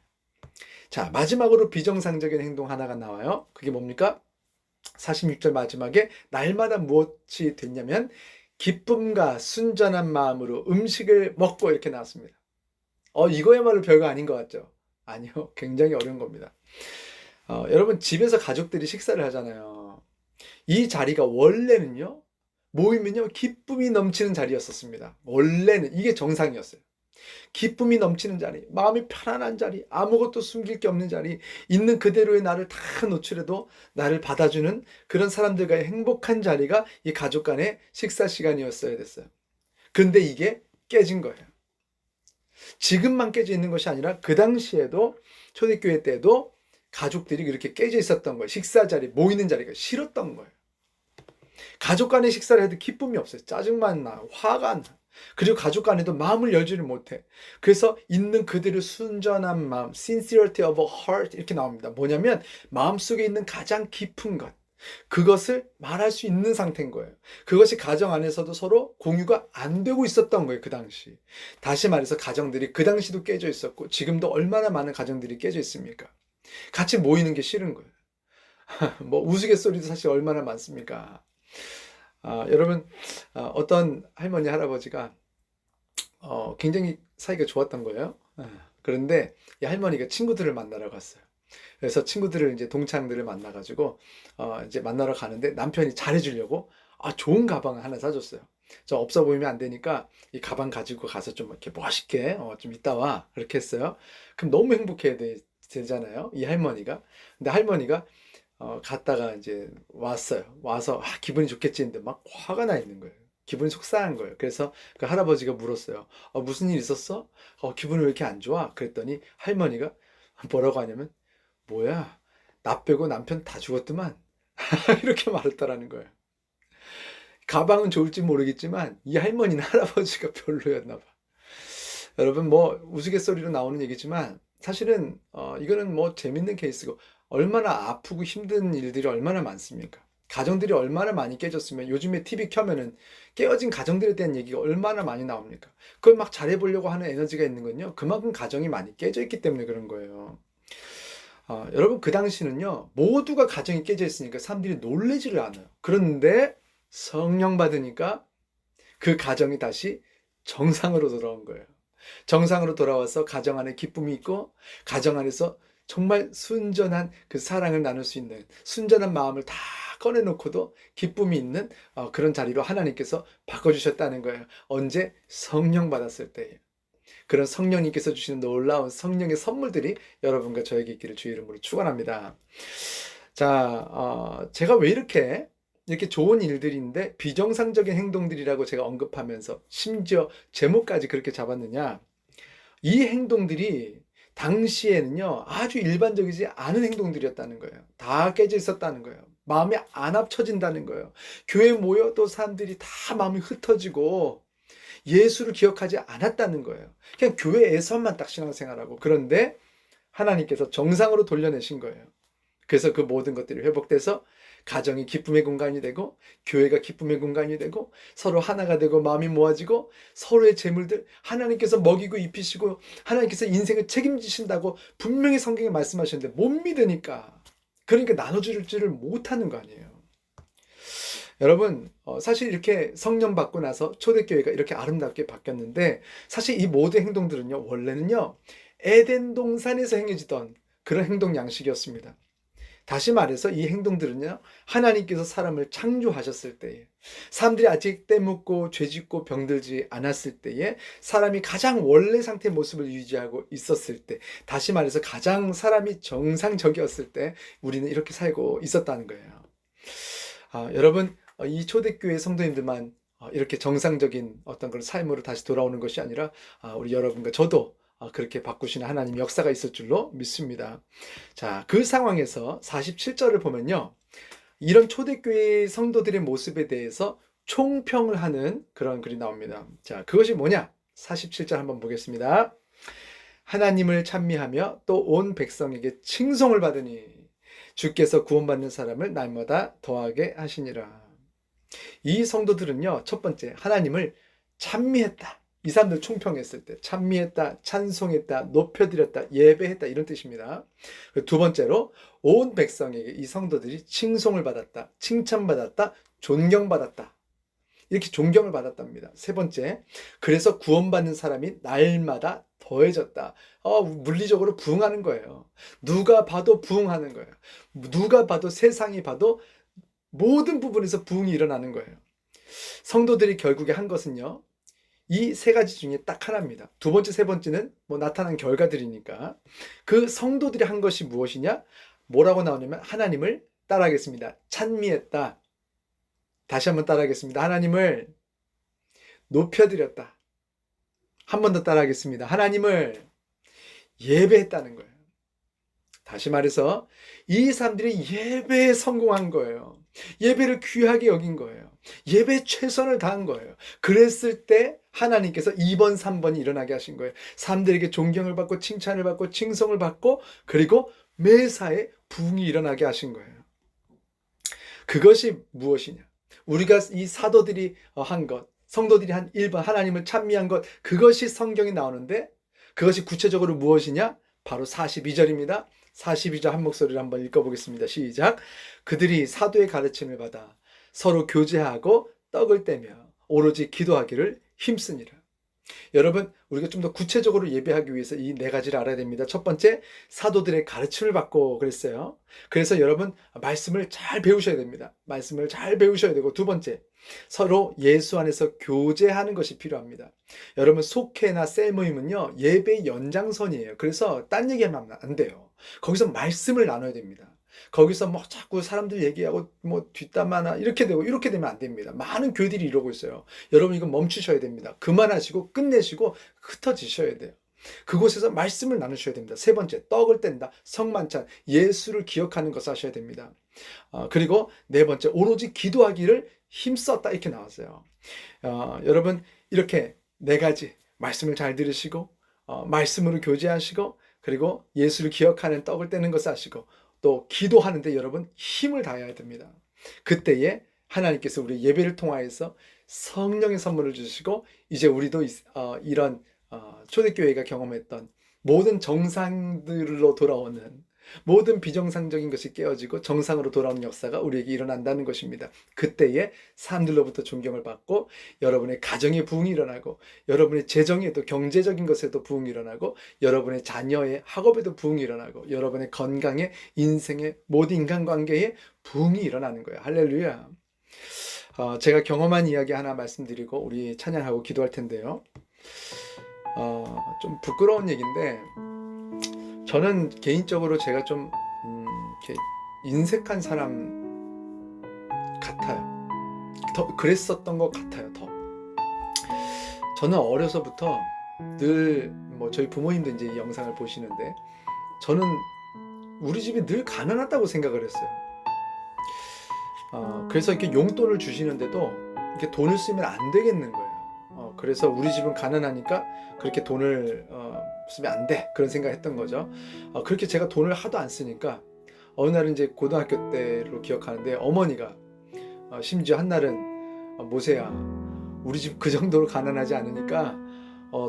자, 마지막으로 비정상적인 행동 하나가 나와요. 그게 뭡니까? 46절 마지막에 날마다 무엇이 됐냐면 기쁨과 순전한 마음으로 음식을 먹고 이렇게 나왔습니다. 이거야말로 별거 아닌 것 같죠? 아니요. 굉장히 어려운 겁니다. 여러분, 집에서 가족들이 식사를 하잖아요. 이 자리가 원래는요, 모이면요, 기쁨이 넘치는 자리였었습니다. 원래는 이게 정상이었어요. 기쁨이 넘치는 자리, 마음이 편안한 자리, 아무것도 숨길 게 없는 자리, 있는 그대로의 나를 다 노출해도 나를 받아주는 그런 사람들과의 행복한 자리가 이 가족 간의 식사 시간이었어야 됐어요. 근데 이게 깨진 거예요. 지금만 깨져 있는 것이 아니라 그 당시에도 초대교회 때도 가족들이 그렇게 깨져 있었던 거예요. 식사 자리, 모이는 자리가 싫었던 거예요. 가족 간의 식사를 해도 기쁨이 없어요. 짜증만 나, 화가 나. 그리고 가족 간에도 마음을 열지를 못해. 그래서 있는 그대로 순전한 마음, sincerity of heart 이렇게 나옵니다. 뭐냐면 마음속에 있는 가장 깊은 것, 그것을 말할 수 있는 상태인 거예요. 그것이 가정 안에서도 서로 공유가 안 되고 있었던 거예요. 그 당시. 다시 말해서 가정들이 그 당시도 깨져 있었고 지금도 얼마나 많은 가정들이 깨져 있습니까? 같이 모이는 게 싫은 거예요. 뭐 우스갯소리도 사실 얼마나 많습니까? 여러분, 어떤 할머니, 할아버지가 굉장히 사이가 좋았던 거예요. 그런데 이 할머니가 친구들을 만나러 갔어요. 그래서 친구들을 이제 동창들을 만나가지고 이제 만나러 가는데 남편이 잘해주려고 좋은 가방을 하나 사줬어요. 저 없어 보이면 안 되니까 이 가방 가지고 가서 좀 이렇게 멋있게 좀 이따 와 그렇게 했어야 그럼 너무 행복해야 되잖아요. 이 할머니가. 근데 할머니가 갔다가 이제 왔어요. 와서 기분이 좋겠지 했는데 막 화가 나 있는 거예요. 기분이 속상한 거예요. 그래서 그 할아버지가 물었어요. 무슨 일 있었어? 기분이 왜 이렇게 안 좋아? 그랬더니 할머니가 뭐라고 하냐면 뭐야? 나 빼고 남편 다 죽었더만. 이렇게 말했다라는 거예요. 가방은 좋을지 모르겠지만 이 할머니는 할아버지가 별로였나 봐. 여러분 뭐 우스갯소리로 나오는 얘기지만 사실은 이거는 뭐 재밌는 케이스고 얼마나 아프고 힘든 일들이 얼마나 많습니까? 가정들이 얼마나 많이 깨졌으면 요즘에 TV 켜면은 깨어진 가정들에 대한 얘기가 얼마나 많이 나옵니까? 그걸 막 잘해보려고 하는 에너지가 있는 건요. 그만큼 가정이 많이 깨져 있기 때문에 그런 거예요. 여러분 그 당시는요. 모두가 가정이 깨져 있으니까 사람들이 놀래지를 않아요. 그런데 성령 받으니까 그 가정이 다시 정상으로 돌아온 거예요. 정상으로 돌아와서 가정 안에 기쁨이 있고 가정 안에서 정말 순전한 그 사랑을 나눌 수 있는 순전한 마음을 다 꺼내놓고도 기쁨이 있는 그런 자리로 하나님께서 바꿔주셨다는 거예요. 언제? 성령 받았을 때예요. 그런 성령님께서 주시는 놀라운 성령의 선물들이 여러분과 저에게 있기를 주의 이름으로 축원합니다. 자, 제가 왜 이렇게 좋은 일들인데 비정상적인 행동들이라고 제가 언급하면서 심지어 제목까지 그렇게 잡았느냐? 이 행동들이 당시에는요 아주 일반적이지 않은 행동들이었다는 거예요. 다 깨져 있었다는 거예요. 마음이 안 합쳐진다는 거예요. 교회 모여도 사람들이 다 마음이 흩어지고 예수를 기억하지 않았다는 거예요. 그냥 교회에서만 딱 신앙생활하고 그런데 하나님께서 정상으로 돌려내신 거예요. 그래서 그 모든 것들이 회복돼서 가정이 기쁨의 공간이 되고 교회가 기쁨의 공간이 되고 서로 하나가 되고 마음이 모아지고 서로의 재물들 하나님께서 먹이고 입히시고 하나님께서 인생을 책임지신다고 분명히 성경에 말씀하셨는데 못 믿으니까 그러니까 나눠주지를 못하는 거 아니에요. 여러분 사실 이렇게 성령 받고 나서 초대교회가 이렇게 아름답게 바뀌었는데 사실 이 모든 행동들은요 원래는요 에덴 동산에서 행해지던 그런 행동 양식이었습니다. 다시 말해서 이 행동들은요 하나님께서 사람을 창조하셨을 때에 사람들이 아직 때묻고 죄짓고 병들지 않았을 때에 사람이 가장 원래 상태의 모습을 유지하고 있었을 때 다시 말해서 가장 사람이 정상적이었을 때 우리는 이렇게 살고 있었다는 거예요. 여러분 이 초대교회 성도님들만 이렇게 정상적인 어떤 그런 삶으로 다시 돌아오는 것이 아니라 우리 여러분과 저도 그렇게 바꾸시는 하나님 역사가 있을 줄로 믿습니다. 자, 그 상황에서 47절을 보면요. 이런 초대교회 성도들의 모습에 대해서 총평을 하는 그런 글이 나옵니다. 자, 그것이 뭐냐? 47절 한번 보겠습니다. 하나님을 찬미하며 또 온 백성에게 칭송을 받으니 주께서 구원받는 사람을 날마다 더하게 하시니라. 이 성도들은요, 첫 번째, 하나님을 찬미했다. 이 사람들 총평했을 때 찬미했다, 찬송했다, 높여드렸다, 예배했다 이런 뜻입니다. 두 번째로 온 백성에게 이 성도들이 칭송을 받았다, 칭찬받았다, 존경받았다. 이렇게 존경을 받았답니다. 세 번째, 그래서 구원받는 사람이 날마다 더해졌다. 물리적으로 부흥하는 거예요. 누가 봐도 부흥하는 거예요. 누가 봐도 세상이 봐도 모든 부분에서 부흥이 일어나는 거예요. 성도들이 결국에 한 것은요. 이 세 가지 중에 딱 하나입니다. 두 번째, 세 번째는 나타난 결과들이니까. 그 성도들이 한 것이 무엇이냐? 뭐라고 나오냐면 하나님을 따라하겠습니다. 찬미했다. 다시 한번 따라하겠습니다. 하나님을 높여드렸다. 한 번 더 따라하겠습니다. 하나님을 예배했다는 거예요. 다시 말해서 이 사람들이 예배에 성공한 거예요. 예배를 귀하게 여긴 거예요. 예배에 최선을 다한 거예요. 그랬을 때 하나님께서 2번, 3번이 일어나게 하신 거예요. 사람들에게 존경을 받고 칭찬을 받고 칭송을 받고 그리고 매사에 부흥이 일어나게 하신 거예요. 그것이 무엇이냐? 우리가 이 사도들이 한 것, 성도들이 한 1번 하나님을 찬미한 것, 그것이 성경에 나오는데 그것이 구체적으로 무엇이냐? 바로 42절입니다. 42절 한 목소리를 한번 읽어보겠습니다. 시작. 그들이 사도의 가르침을 받아 서로 교제하고 떡을 떼며 오로지 기도하기를 힘쓰니라. 여러분, 우리가 좀 더 구체적으로 예배하기 위해서 이 네 가지를 알아야 됩니다. 첫 번째, 사도들의 가르침을 받고 그랬어요. 그래서 여러분, 말씀을 잘 배우셔야 됩니다. 말씀을 잘 배우셔야 되고, 두 번째, 서로 예수 안에서 교제하는 것이 필요합니다. 여러분, 속회나 셀 모임은요, 예배의 연장선이에요. 그래서 딴 얘기하면 안 돼요. 거기서 말씀을 나눠야 됩니다. 거기서 자꾸 사람들 얘기하고 뒷담화나 이렇게 되고 이렇게 되면 안 됩니다. 많은 교회들이 이러고 있어요. 여러분, 이건 멈추셔야 됩니다. 그만하시고 끝내시고 흩어지셔야 돼요. 그곳에서 말씀을 나누셔야 됩니다. 세 번째, 떡을 뗀다. 성만찬, 예수를 기억하는 것을 하셔야 됩니다. 그리고 네 번째, 오로지 기도하기를 힘썼다 이렇게 나왔어요. 여러분, 이렇게 네 가지 말씀을 잘 들으시고 말씀으로 교제하시고 그리고 예수를 기억하는 떡을 떼는 것을 하시고 또 기도하는데 여러분 힘을 다해야 됩니다. 그때에 하나님께서 우리 예배를 통하여서 성령의 선물을 주시고 이제 우리도 이런 초대교회가 경험했던 모든 정상들로 돌아오는 모든 비정상적인 것이 깨어지고 정상으로 돌아오는 역사가 우리에게 일어난다는 것입니다. 그때에 사람들로부터 존경을 받고 여러분의 가정에 부흥이 일어나고 여러분의 재정에도 경제적인 것에도 부흥이 일어나고 여러분의 자녀의 학업에도 부흥이 일어나고 여러분의 건강에 인생의 모든 인간관계에 부흥이 일어나는 거예요. 할렐루야. 제가 경험한 이야기 하나 말씀드리고 우리 찬양하고 기도할 텐데요. 좀 부끄러운 얘기인데 저는 개인적으로 제가 좀 이렇게 인색한 사람 같아요. 더 그랬었던 것 같아요. 더 저는 어려서부터 늘 저희 부모님도 이제 이 영상을 보시는데 저는 우리 집이 늘 가난하다고 생각을 했어요. 그래서 이렇게 용돈을 주시는데도 이렇게 돈을 쓰면 안 되겠는 거예요. 그래서 우리 집은 가난하니까 그렇게 돈을 쓰면 안 돼 그런 생각했던 거죠. 그렇게 제가 돈을 하도 안 쓰니까 어느 날은 이제 고등학교 때로 기억하는데 어머니가 심지어 한 날은 모세야 우리 집 그 정도로 가난하지 않으니까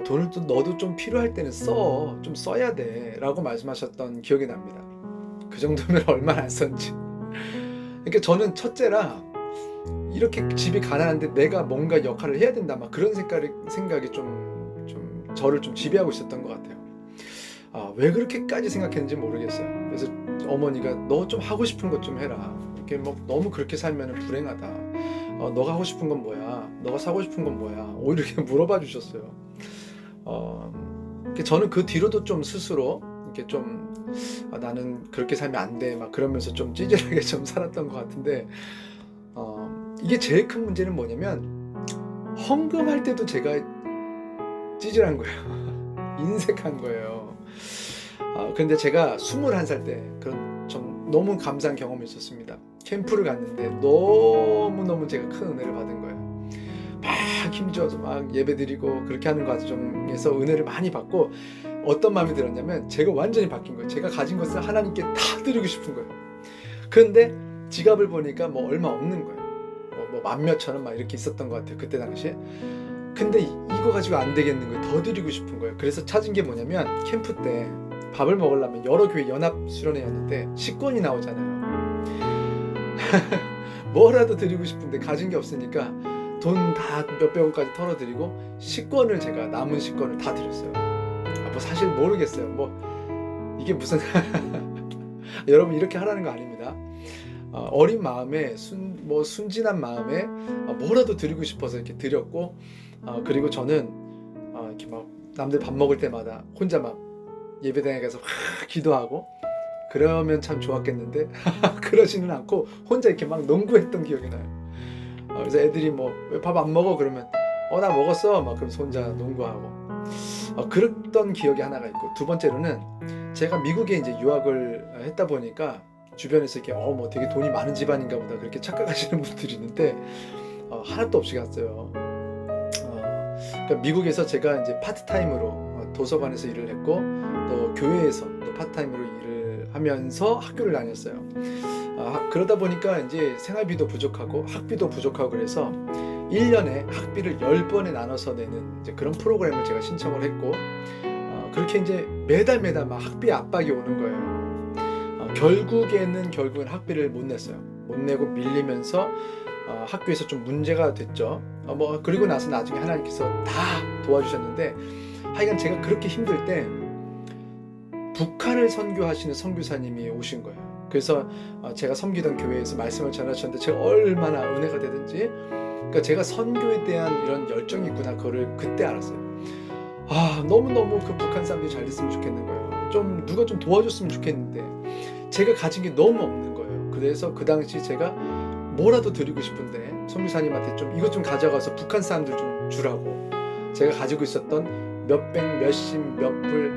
돈을 또 너도 좀 필요할 때는 좀 써야 돼 라고 말씀하셨던 기억이 납니다. 그 정도면 얼마나 안 썼는지. 그러니까 저는 첫째라 이렇게 집이 가난한데 내가 뭔가 역할을 해야 된다 막 그런 생각이 좀 저를 좀 지배하고 있었던 것 같아요. 왜 그렇게까지 생각했는지 모르겠어요. 그래서 어머니가 너 좀 하고 싶은 것 좀 해라. 이렇게 너무 그렇게 살면 불행하다. 너가 하고 싶은 건 뭐야? 너가 사고 싶은 건 뭐야? 오히려 이렇게 물어봐 주셨어요. 저는 그 뒤로도 좀 스스로 이렇게 좀 나는 그렇게 살면 안 돼 막 그러면서 좀 찌질하게 좀 살았던 것 같은데 이게 제일 큰 문제는 뭐냐면 헌금할 때도 제가 찌질한 거예요. 인색한 거예요. 근데 제가 21살 때 그런 좀 너무 감사한 경험이 있었습니다. 캠프를 갔는데 너무너무 제가 큰 은혜를 받은 거예요. 막 힘줘서 막 예배드리고 그렇게 하는 과정에서 은혜를 많이 받고 어떤 마음이 들었냐면 제가 완전히 바뀐 거예요. 제가 가진 것을 하나님께 다 드리고 싶은 거예요. 그런데 지갑을 보니까 뭐 얼마 없는 거예요. 뭐 만몇천 원 막 이렇게 있었던 것 같아요. 그때 당시에. 근데 이거 가지고 안 되겠는 거예요. 더 드리고 싶은 거예요. 그래서 찾은 게 뭐냐면 캠프 때 밥을 먹으려면 여러 교회 연합 수련회였는데 식권이 나오잖아요. 뭐라도 드리고 싶은데 가진 게 없으니까 돈 다 몇백 원까지 털어드리고 식권을 제가 남은 식권을 다 드렸어요. 뭐 사실 모르겠어요. 뭐 이게 무슨 여러분 이렇게 하라는 거 아닙니다. 어린 마음에 순진한 마음에 뭐라도 드리고 싶어서 이렇게 드렸고 그리고 저는 이렇게 막 남들 밥 먹을 때마다 혼자 막 예배당에 가서 기도하고 그러면 참 좋았겠는데 그러지는 않고 혼자 이렇게 막 농구했던 기억이 나요. 그래서 애들이 뭐 왜 밥 안 먹어 그러면 나 먹었어 막 그러면서 혼자 농구하고 그랬던 기억이 하나가 있고 두 번째로는 제가 미국에 이제 유학을 했다 보니까 주변에서 이렇게 뭐 되게 돈이 많은 집안인가 보다 그렇게 착각하시는 분들이 있는데 하나도 없이 갔어요. 그러니까 미국에서 제가 이제 파트타임으로 도서관에서 일을 했고 또 교회에서 또 파트타임으로 일을 하면서 학교를 다녔어요. 그러다 보니까 이제 생활비도 부족하고 학비도 부족하고 그래서 1년에 학비를 10번에 나눠서 내는 이제 그런 프로그램을 제가 신청을 했고 그렇게 이제 매달 막 학비 압박이 오는 거예요. 결국엔 학비를 못 냈어요. 못 내고 밀리면서 학교에서 좀 문제가 됐죠. 그리고 나서 나중에 하나님께서 다 도와주셨는데 하여간 제가 그렇게 힘들 때 북한을 선교하시는 선교사님이 오신 거예요. 그래서 제가 섬기던 교회에서 말씀을 전하셨는데 제가 얼마나 은혜가 되든지 그러니까 제가 선교에 대한 이런 열정이 있구나 그거를 그때 알았어요. 너무너무 그 북한 사람들이 잘 됐으면 좋겠는 거예요. 좀 누가 좀 도와줬으면 좋겠는데 제가 가진 게 너무 없는 거예요. 그래서 그 당시 제가 뭐라도 드리고 싶은데 선교사님한테 좀 이것 좀 가져가서 북한 사람들 좀 주라고 제가 가지고 있었던 몇백, 몇십, 몇 불,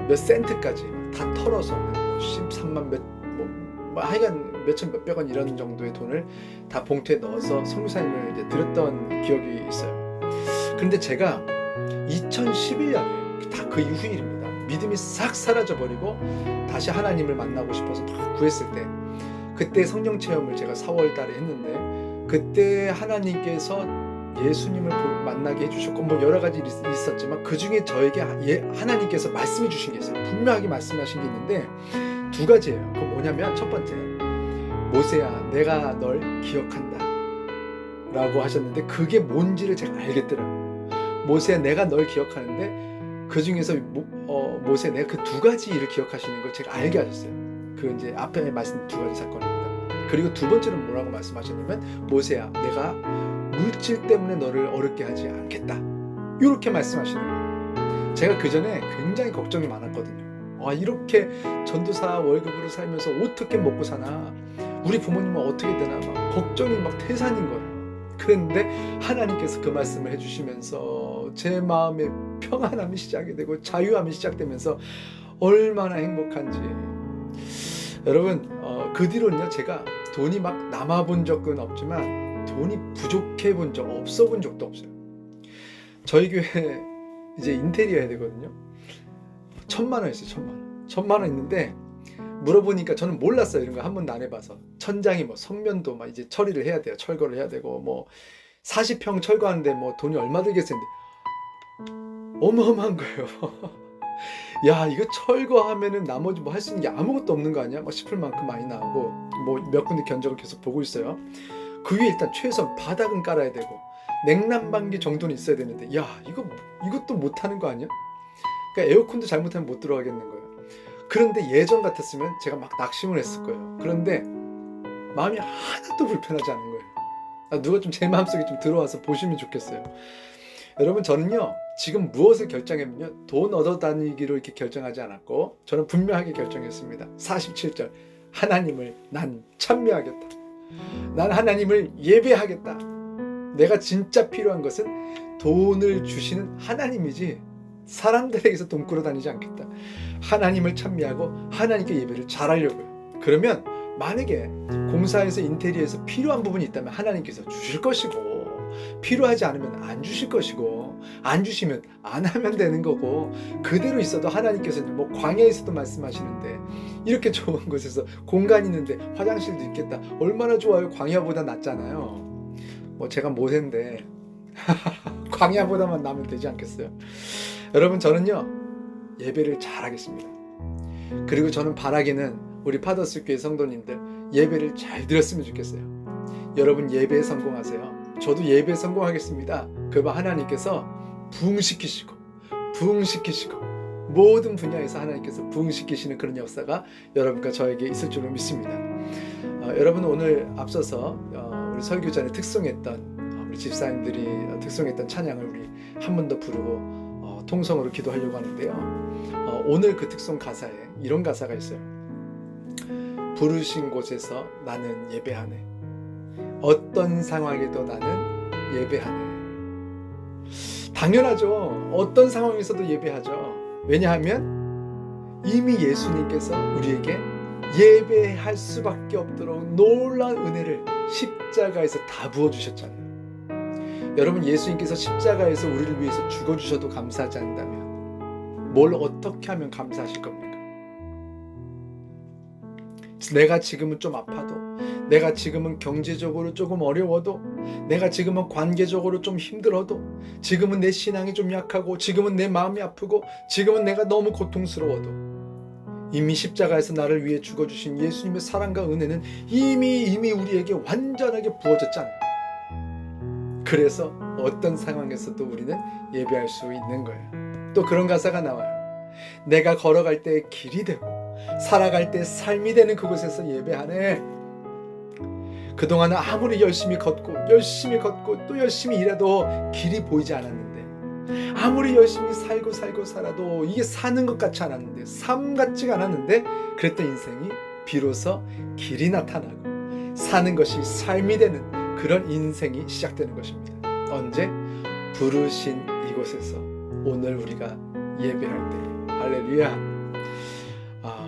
몇 센트까지 다 털어서 13만 하여간 몇천 몇백 원 이런 정도의 돈을 다 봉투에 넣어서 선교사님을 이제 드렸던 기억이 있어요. 그런데 제가 2011년에 다 그 이후 일입니다. 믿음이 싹 사라져버리고 다시 하나님을 만나고 싶어서 막 구했을 때 그때 성령 체험을 제가 4월 달에 했는데 그때 하나님께서 예수님을 만나게 해주셨고 뭐 여러 가지 있었지만 그 중에 저에게 하나님께서 말씀해 주신 게 있어요. 분명하게 말씀하신 게 있는데 두 가지예요. 그 뭐냐면 첫 번째 모세야 내가 널 기억한다 라고 하셨는데 그게 뭔지를 제가 알겠더라고요. 모세야 내가 널 기억하는데 그 중에서 모세 내가 그 두 가지 일을 기억하시는 걸 제가 알게 하셨어요. 그 이제 앞에 말씀 두 가지 사건입니다. 그리고 두 번째는 뭐라고 말씀하셨냐면 모세야 내가 물질 때문에 너를 어렵게 하지 않겠다 이렇게 말씀하시는 거예요. 제가 그 전에 굉장히 걱정이 많았거든요. 이렇게 전도사 월급으로 살면서 어떻게 먹고 사나 우리 부모님은 어떻게 되나 막 걱정이 막 태산인 거예요. 그런데 하나님께서 그 말씀을 해주시면서 제 마음에 평안함이 시작이 되고 자유함이 시작되면서 얼마나 행복한지 여러분 그 뒤로는요 제가 돈이 막 남아본 적은 없지만 돈이 부족해 본 적 없어 본 적도 없어요. 저희 교회 이제 인테리어 해야 되거든요. 1,000만 원 있어요. 1,000만 원 있는데 물어보니까 저는 몰랐어요. 이런 거 한 번도 안 해봐서 천장이 뭐 성면도 막 이제 처리를 해야 돼요. 철거를 해야 되고 뭐 40평 철거하는데 뭐 돈이 얼마 들겠어요. 어마어마한 거예요. 야 이거 철거하면은 나머지 뭐 할 수 있는 게 아무것도 없는 거 아니야? 막 싶을 만큼 많이 나오고 뭐 몇 군데 견적을 계속 보고 있어요. 그 위에 일단 최소한 바닥은 깔아야 되고 냉난방기 정도는 있어야 되는데 야 이것도 못하는 거 아니야? 그러니까 에어컨도 잘못하면 못 들어가겠는 거예요. 그런데 예전 같았으면 제가 막 낙심을 했을 거예요. 그런데 마음이 하나도 불편하지 않은 거예요. 누가 좀 제 마음속에 좀 들어와서 보시면 좋겠어요. 여러분 저는요 지금 무엇을 결정했냐면 돈 얻어 다니기로 이렇게 결정하지 않았고 저는 분명하게 결정했습니다. 47절 하나님을 난 찬미하겠다. 난 하나님을 예배하겠다. 내가 진짜 필요한 것은 돈을 주시는 하나님이지 사람들에게서 돈 끌어다니지 않겠다. 하나님을 찬미하고 하나님께 예배를 잘하려고요. 그러면 만약에 공사에서 인테리어에서 필요한 부분이 있다면 하나님께서 주실 것이고, 필요하지 않으면 안 주실 것이고, 안 주시면 안 하면 되는 거고, 그대로 있어도 하나님께서는 뭐 광야에서도 말씀하시는데 이렇게 좋은 곳에서 공간이 있는데 화장실도 있겠다. 얼마나 좋아요. 광야보다 낫잖아요. 뭐 제가 모세인데 광야보다만 나면 되지 않겠어요? 여러분, 저는요 예배를 잘하겠습니다. 그리고 저는 바라기는 우리 파더스 교회 성도님들 예배를 잘 드렸으면 좋겠어요. 여러분 예배에 성공하세요. 저도 예배에 성공하겠습니다. 그러면 하나님께서 부흥시키시고 모든 분야에서 하나님께서 부흥시키시는 그런 역사가 여러분과 저에게 있을 줄로 믿습니다. 여러분, 오늘 앞서서 우리 설교전에 특송했던 우리 집사님들이 특송했던 찬양을 우리 한 번 더 부르고 통성으로 기도하려고 하는데요. 오늘 그 특송 가사에 이런 가사가 있어요. 부르신 곳에서 나는 예배하네. 어떤 상황에도 나는 예배하네. 당연하죠. 어떤 상황에서도 예배하죠. 왜냐하면 이미 예수님께서 우리에게 예배할 수밖에 없도록 놀라운 은혜를 십자가에서 다 부어주셨잖아요. 여러분, 예수님께서 십자가에서 우리를 위해서 죽어주셔도 감사하지 않는다면 뭘 어떻게 하면 감사하실 겁니까? 내가 지금은 좀 아파도, 내가 지금은 경제적으로 조금 어려워도, 내가 지금은 관계적으로 좀 힘들어도, 지금은 내 신앙이 좀 약하고, 지금은 내 마음이 아프고, 지금은 내가 너무 고통스러워도 이미 십자가에서 나를 위해 죽어주신 예수님의 사랑과 은혜는 이미 우리에게 완전하게 부어졌잖아요. 그래서 어떤 상황에서도 우리는 예배할 수 있는 거예요. 또 그런 가사가 나와요. 내가 걸어갈 때 길이 되고 살아갈 때 삶이 되는 그곳에서 예배하네. 그동안은 아무리 열심히 걷고 또 열심히 일해도 길이 보이지 않았는데, 아무리 열심히 살고 살아도 이게 사는 것 같지 않았는데, 삶 같지가 않았는데, 그랬던 인생이 비로소 길이 나타나고 사는 것이 삶이 되는 그런 인생이 시작되는 것입니다. 언제? 부르신 이곳에서 오늘 우리가 예배할 때. 할렐루야.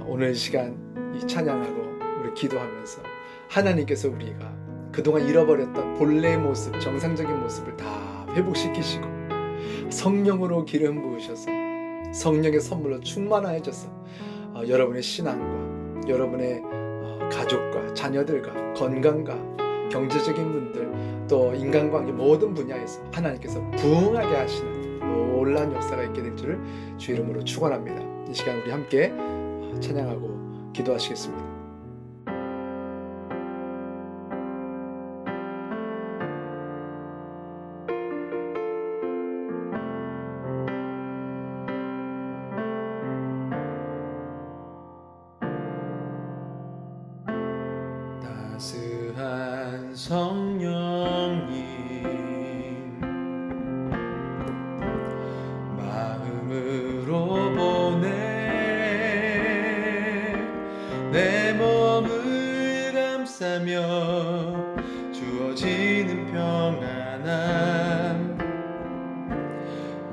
오늘 시간 이 찬양하고 우리 기도하면서 하나님께서 우리가 그동안 잃어버렸던 본래의 모습, 정상적인 모습을 다 회복시키시고 성령으로 기름 부으셔서 성령의 선물로 충만하여져서 여러분의 신앙과 여러분의 가족과 자녀들과 건강과 경제적인 분들, 또 인간관계 모든 분야에서 하나님께서 부흥하게 하시는 놀라운 역사가 있게 될 줄을 주 이름으로 축원합니다. 이 시간 우리 함께 찬양하고 기도하시겠습니다. 따스한 성령님 마음으로 보내 내 몸을 감싸며 주어지는 평안함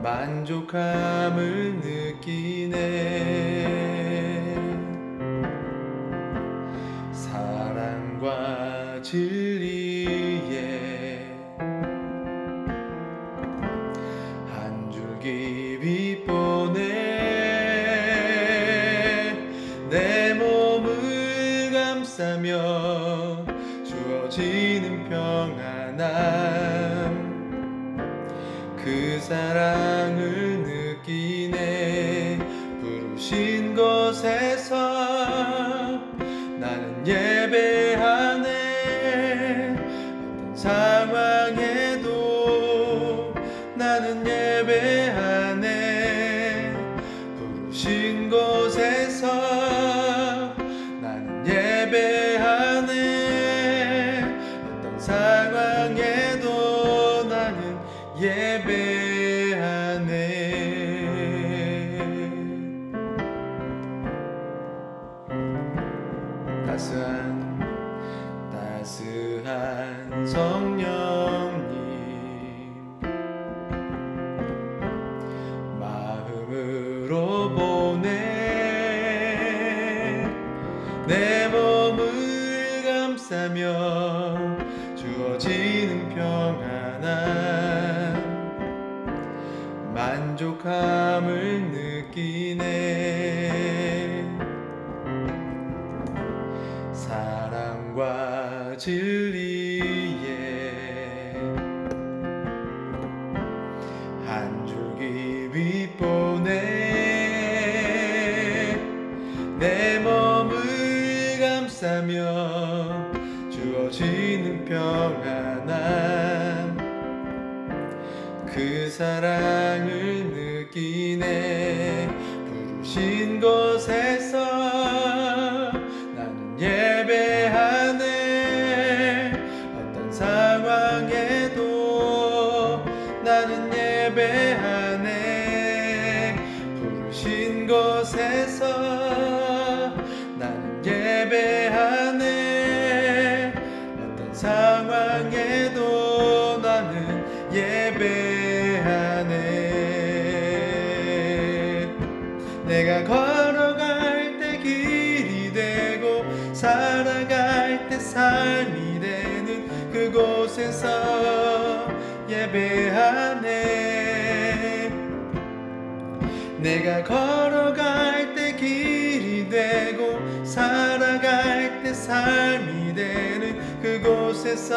만족함을 느끼네. 사랑과 진리에 한 줄기 빛 보내 내 몸을 감싸며 주어지는 평안함 그 사랑을 느끼네. 부르신 곳에서 나는 예배하네. 어떤 상황에도 나는 예배하네. 부르신 곳에서 나는 예배하네. 어떤 상황에도 나는 예배하네. 따스한 보내 내 몸을 감싸며 주어지는 평안함 만족함을 느끼네 사랑과 진리에 한 줄기 빛 보내 내 몸을 감싸며 주어지는 평안함 그 사랑을 느끼네 부르신 곳에서 나는 예배하네 어떤 상황에도 나는 예배하네 부르신 곳에서 나는 예배하네 어떤 상황에도 나는 예배하네 내가 걸어갈 때 길이 되고 살아갈 때 삶이 되는 그곳에서 예배하네 내가 걸어갈 때 길이 되고 살아갈 때 삶이 되는 그곳에서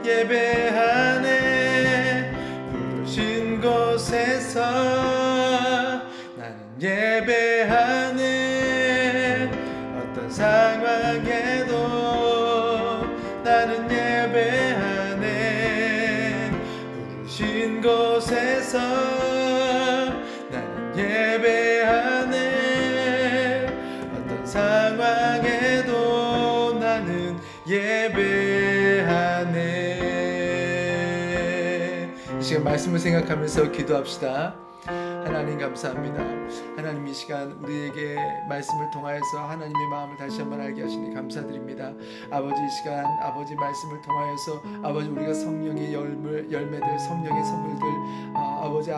예배하네 부르신 곳에서 나는 예배하네 어떤 상황에도 나는 예배하네 부르신 곳에서 나는 예배하네 어떤 상황에도 나는 예배하네 이 시간 말씀을 생각하면서 기도합시다. 하나님 감사합니다. 하나님 이 시간 우리에게 말씀을 통하여서 하나님의 마음을 다시 한번 알게 하시니 감사드립니다. 아버지 이 시간 아버지 말씀을 통하여서 아버지 우리가 성령의 열매들 성령의 선물들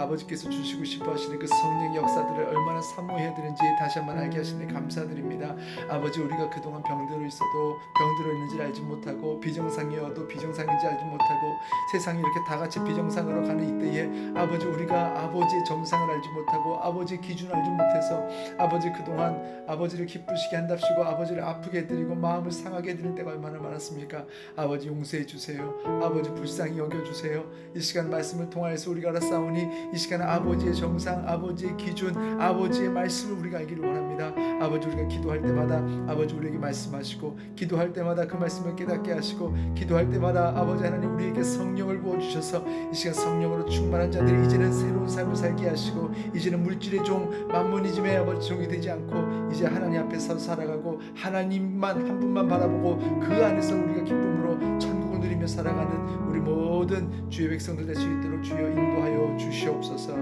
아버지께서 주시고 싶어 하시는 그 성령의 역사들을 얼마나 사모해야 되는지 다시 한번 알게 하시니 감사드립니다. 아버지 우리가 그동안 병들어 있어도 병들어 있는지를 알지 못하고 비정상이어도 비정상인지 알지 못하고 세상이 이렇게 다 같이 비정상으로 가는 이때에 아버지 우리가 아버지의 정상을 알지 못하고 아버지의 기준을 알지 못해서 아버지 그동안 아버지를 기쁘시게 한답시고 아버지를 아프게 해드리고 마음을 상하게 해드릴 때가 얼마나 많았습니까? 아버지 용서해 주세요. 아버지 불쌍히 여겨주세요. 이 시간 말씀을 통하여서 우리가 알았사오니 이 시간 아버지의 정상 아버지의 기준 아버지의 말씀을 우리가 알기를 원합니다. 아버지 우리가 기도할 때마다 아버지 우리에게 말씀하시고 기도할 때마다 그 말씀을 깨닫게 하시고 기도할 때마다 아버지 하나님 우리에게 성령을 부어주셔서 이 시간 성령으로 충만한 자들이 이제는 새로운 삶을 살게 하시고 이제는 물질의 종 만모니즘의 아버지 종이 되지 않고 이제 하나님 앞에서 살아가고 하나님만 한 분만 바라보고 그 안에서 우리가 기쁨으로 천국을 누리며 살아가는 우리 모든 주의 백성들 될 수 있도록 주여 인도하여 주시옵소서.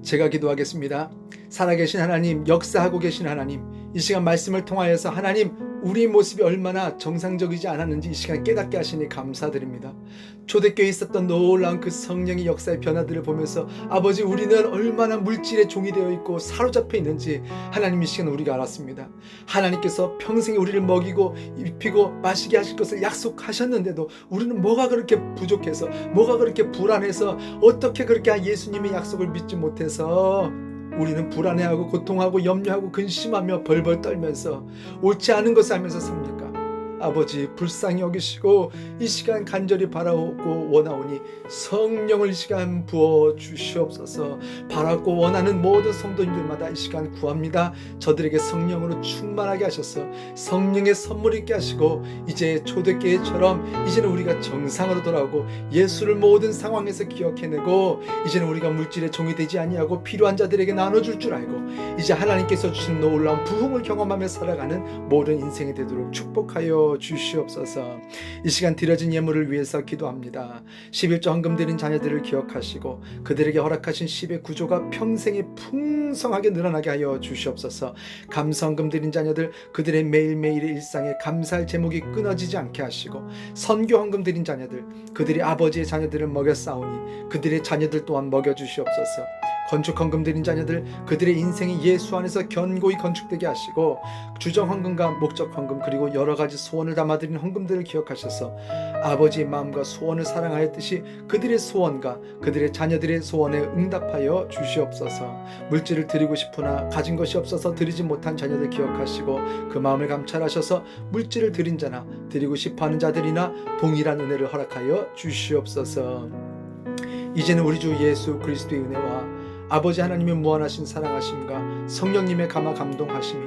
제가 기도하겠습니다. 살아계신 하나님, 역사하고 계신 하나님, 이 시간 말씀을 통하여서 하나님 우리 모습이 얼마나 정상적이지 않았는지 이 시간 깨닫게 하시니 감사드립니다. 초대교회에 있었던 놀라운 그 성령의 역사의 변화들을 보면서 아버지 우리는 얼마나 물질의 종이 되어 있고 사로잡혀 있는지 하나님 이 시간 우리가 알았습니다. 하나님께서 평생에 우리를 먹이고 입히고 마시게 하실 것을 약속하셨는데도 우리는 뭐가 그렇게 부족해서 뭐가 그렇게 불안해서 어떻게 그렇게 예수님의 약속을 믿지 못해서 우리는 불안해하고 고통하고 염려하고 근심하며 벌벌 떨면서 옳지 않은 것을 하면서 삽니까? 아버지 불쌍히 여기시고 이 시간 간절히 바라고 원하오니 성령을 이 시간 부어 주시옵소서. 바라고 원하는 모든 성도님들마다 이 시간 구합니다. 저들에게 성령으로 충만하게 하셔서 성령의 선물 있게 하시고 이제 초대교회처럼 이제는 우리가 정상으로 돌아오고 예수를 모든 상황에서 기억해내고 이제는 우리가 물질의 종이 되지 아니하고 필요한 자들에게 나눠줄 줄 알고 이제 하나님께서 주신 놀라운 부흥을 경험하며 살아가는 모든 인생이 되도록 축복하여 주시옵소서. 이 시간 드려진 예물을 위해서 기도합니다. 11조 헌금 드린 자녀들을 기억하시고 그들에게 허락하신 10의 구조가 평생에 풍성하게 늘어나게 하여 주시옵소서. 감사헌금 드린 자녀들 그들의 매일매일의 일상에 감사할 제목이 끊어지지 않게 하시고 선교 헌금 드린 자녀들 그들이 아버지의 자녀들을 먹여 싸우니 그들의 자녀들 또한 먹여 주시옵소서. 건축 헌금 드린 자녀들 그들의 인생이 예수 안에서 견고히 건축되게 하시고 주정 헌금과 목적 헌금 그리고 여러 가지 소원을 담아드린 헌금들을 기억하셔서 아버지의 마음과 소원을 사랑하였듯이 그들의 소원과 그들의 자녀들의 소원에 응답하여 주시옵소서. 물질을 드리고 싶으나 가진 것이 없어서 드리지 못한 자녀들 기억하시고 그 마음을 감찰하셔서 물질을 드린 자나 드리고 싶어하는 자들이나 동일한 은혜를 허락하여 주시옵소서. 이제는 우리 주 예수 그리스도의 은혜와 아버지 하나님의 무한하신 사랑하심과 성령님의 감화 감동하심이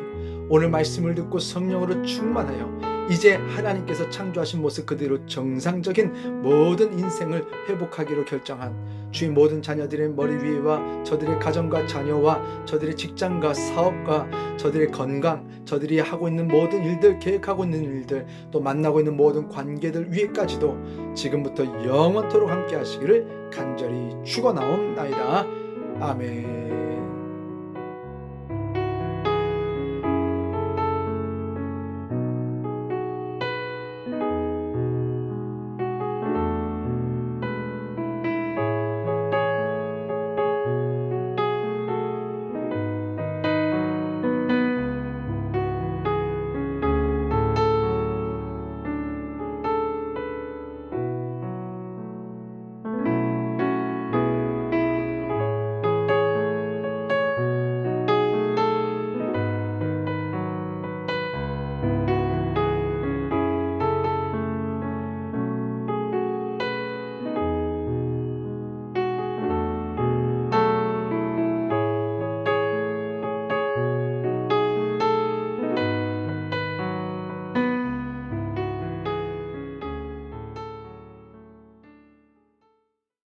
오늘 말씀을 듣고 성령으로 충만하여 이제 하나님께서 창조하신 모습 그대로 정상적인 모든 인생을 회복하기로 결정한 주의 모든 자녀들의 머리 위에와 저들의 가정과 자녀와 저들의 직장과 사업과 저들의 건강, 저들이 하고 있는 모든 일들, 계획하고 있는 일들, 또 만나고 있는 모든 관계들 위에까지도 지금부터 영원토록 함께 하시기를 간절히 축원하옵나이다. 아멘.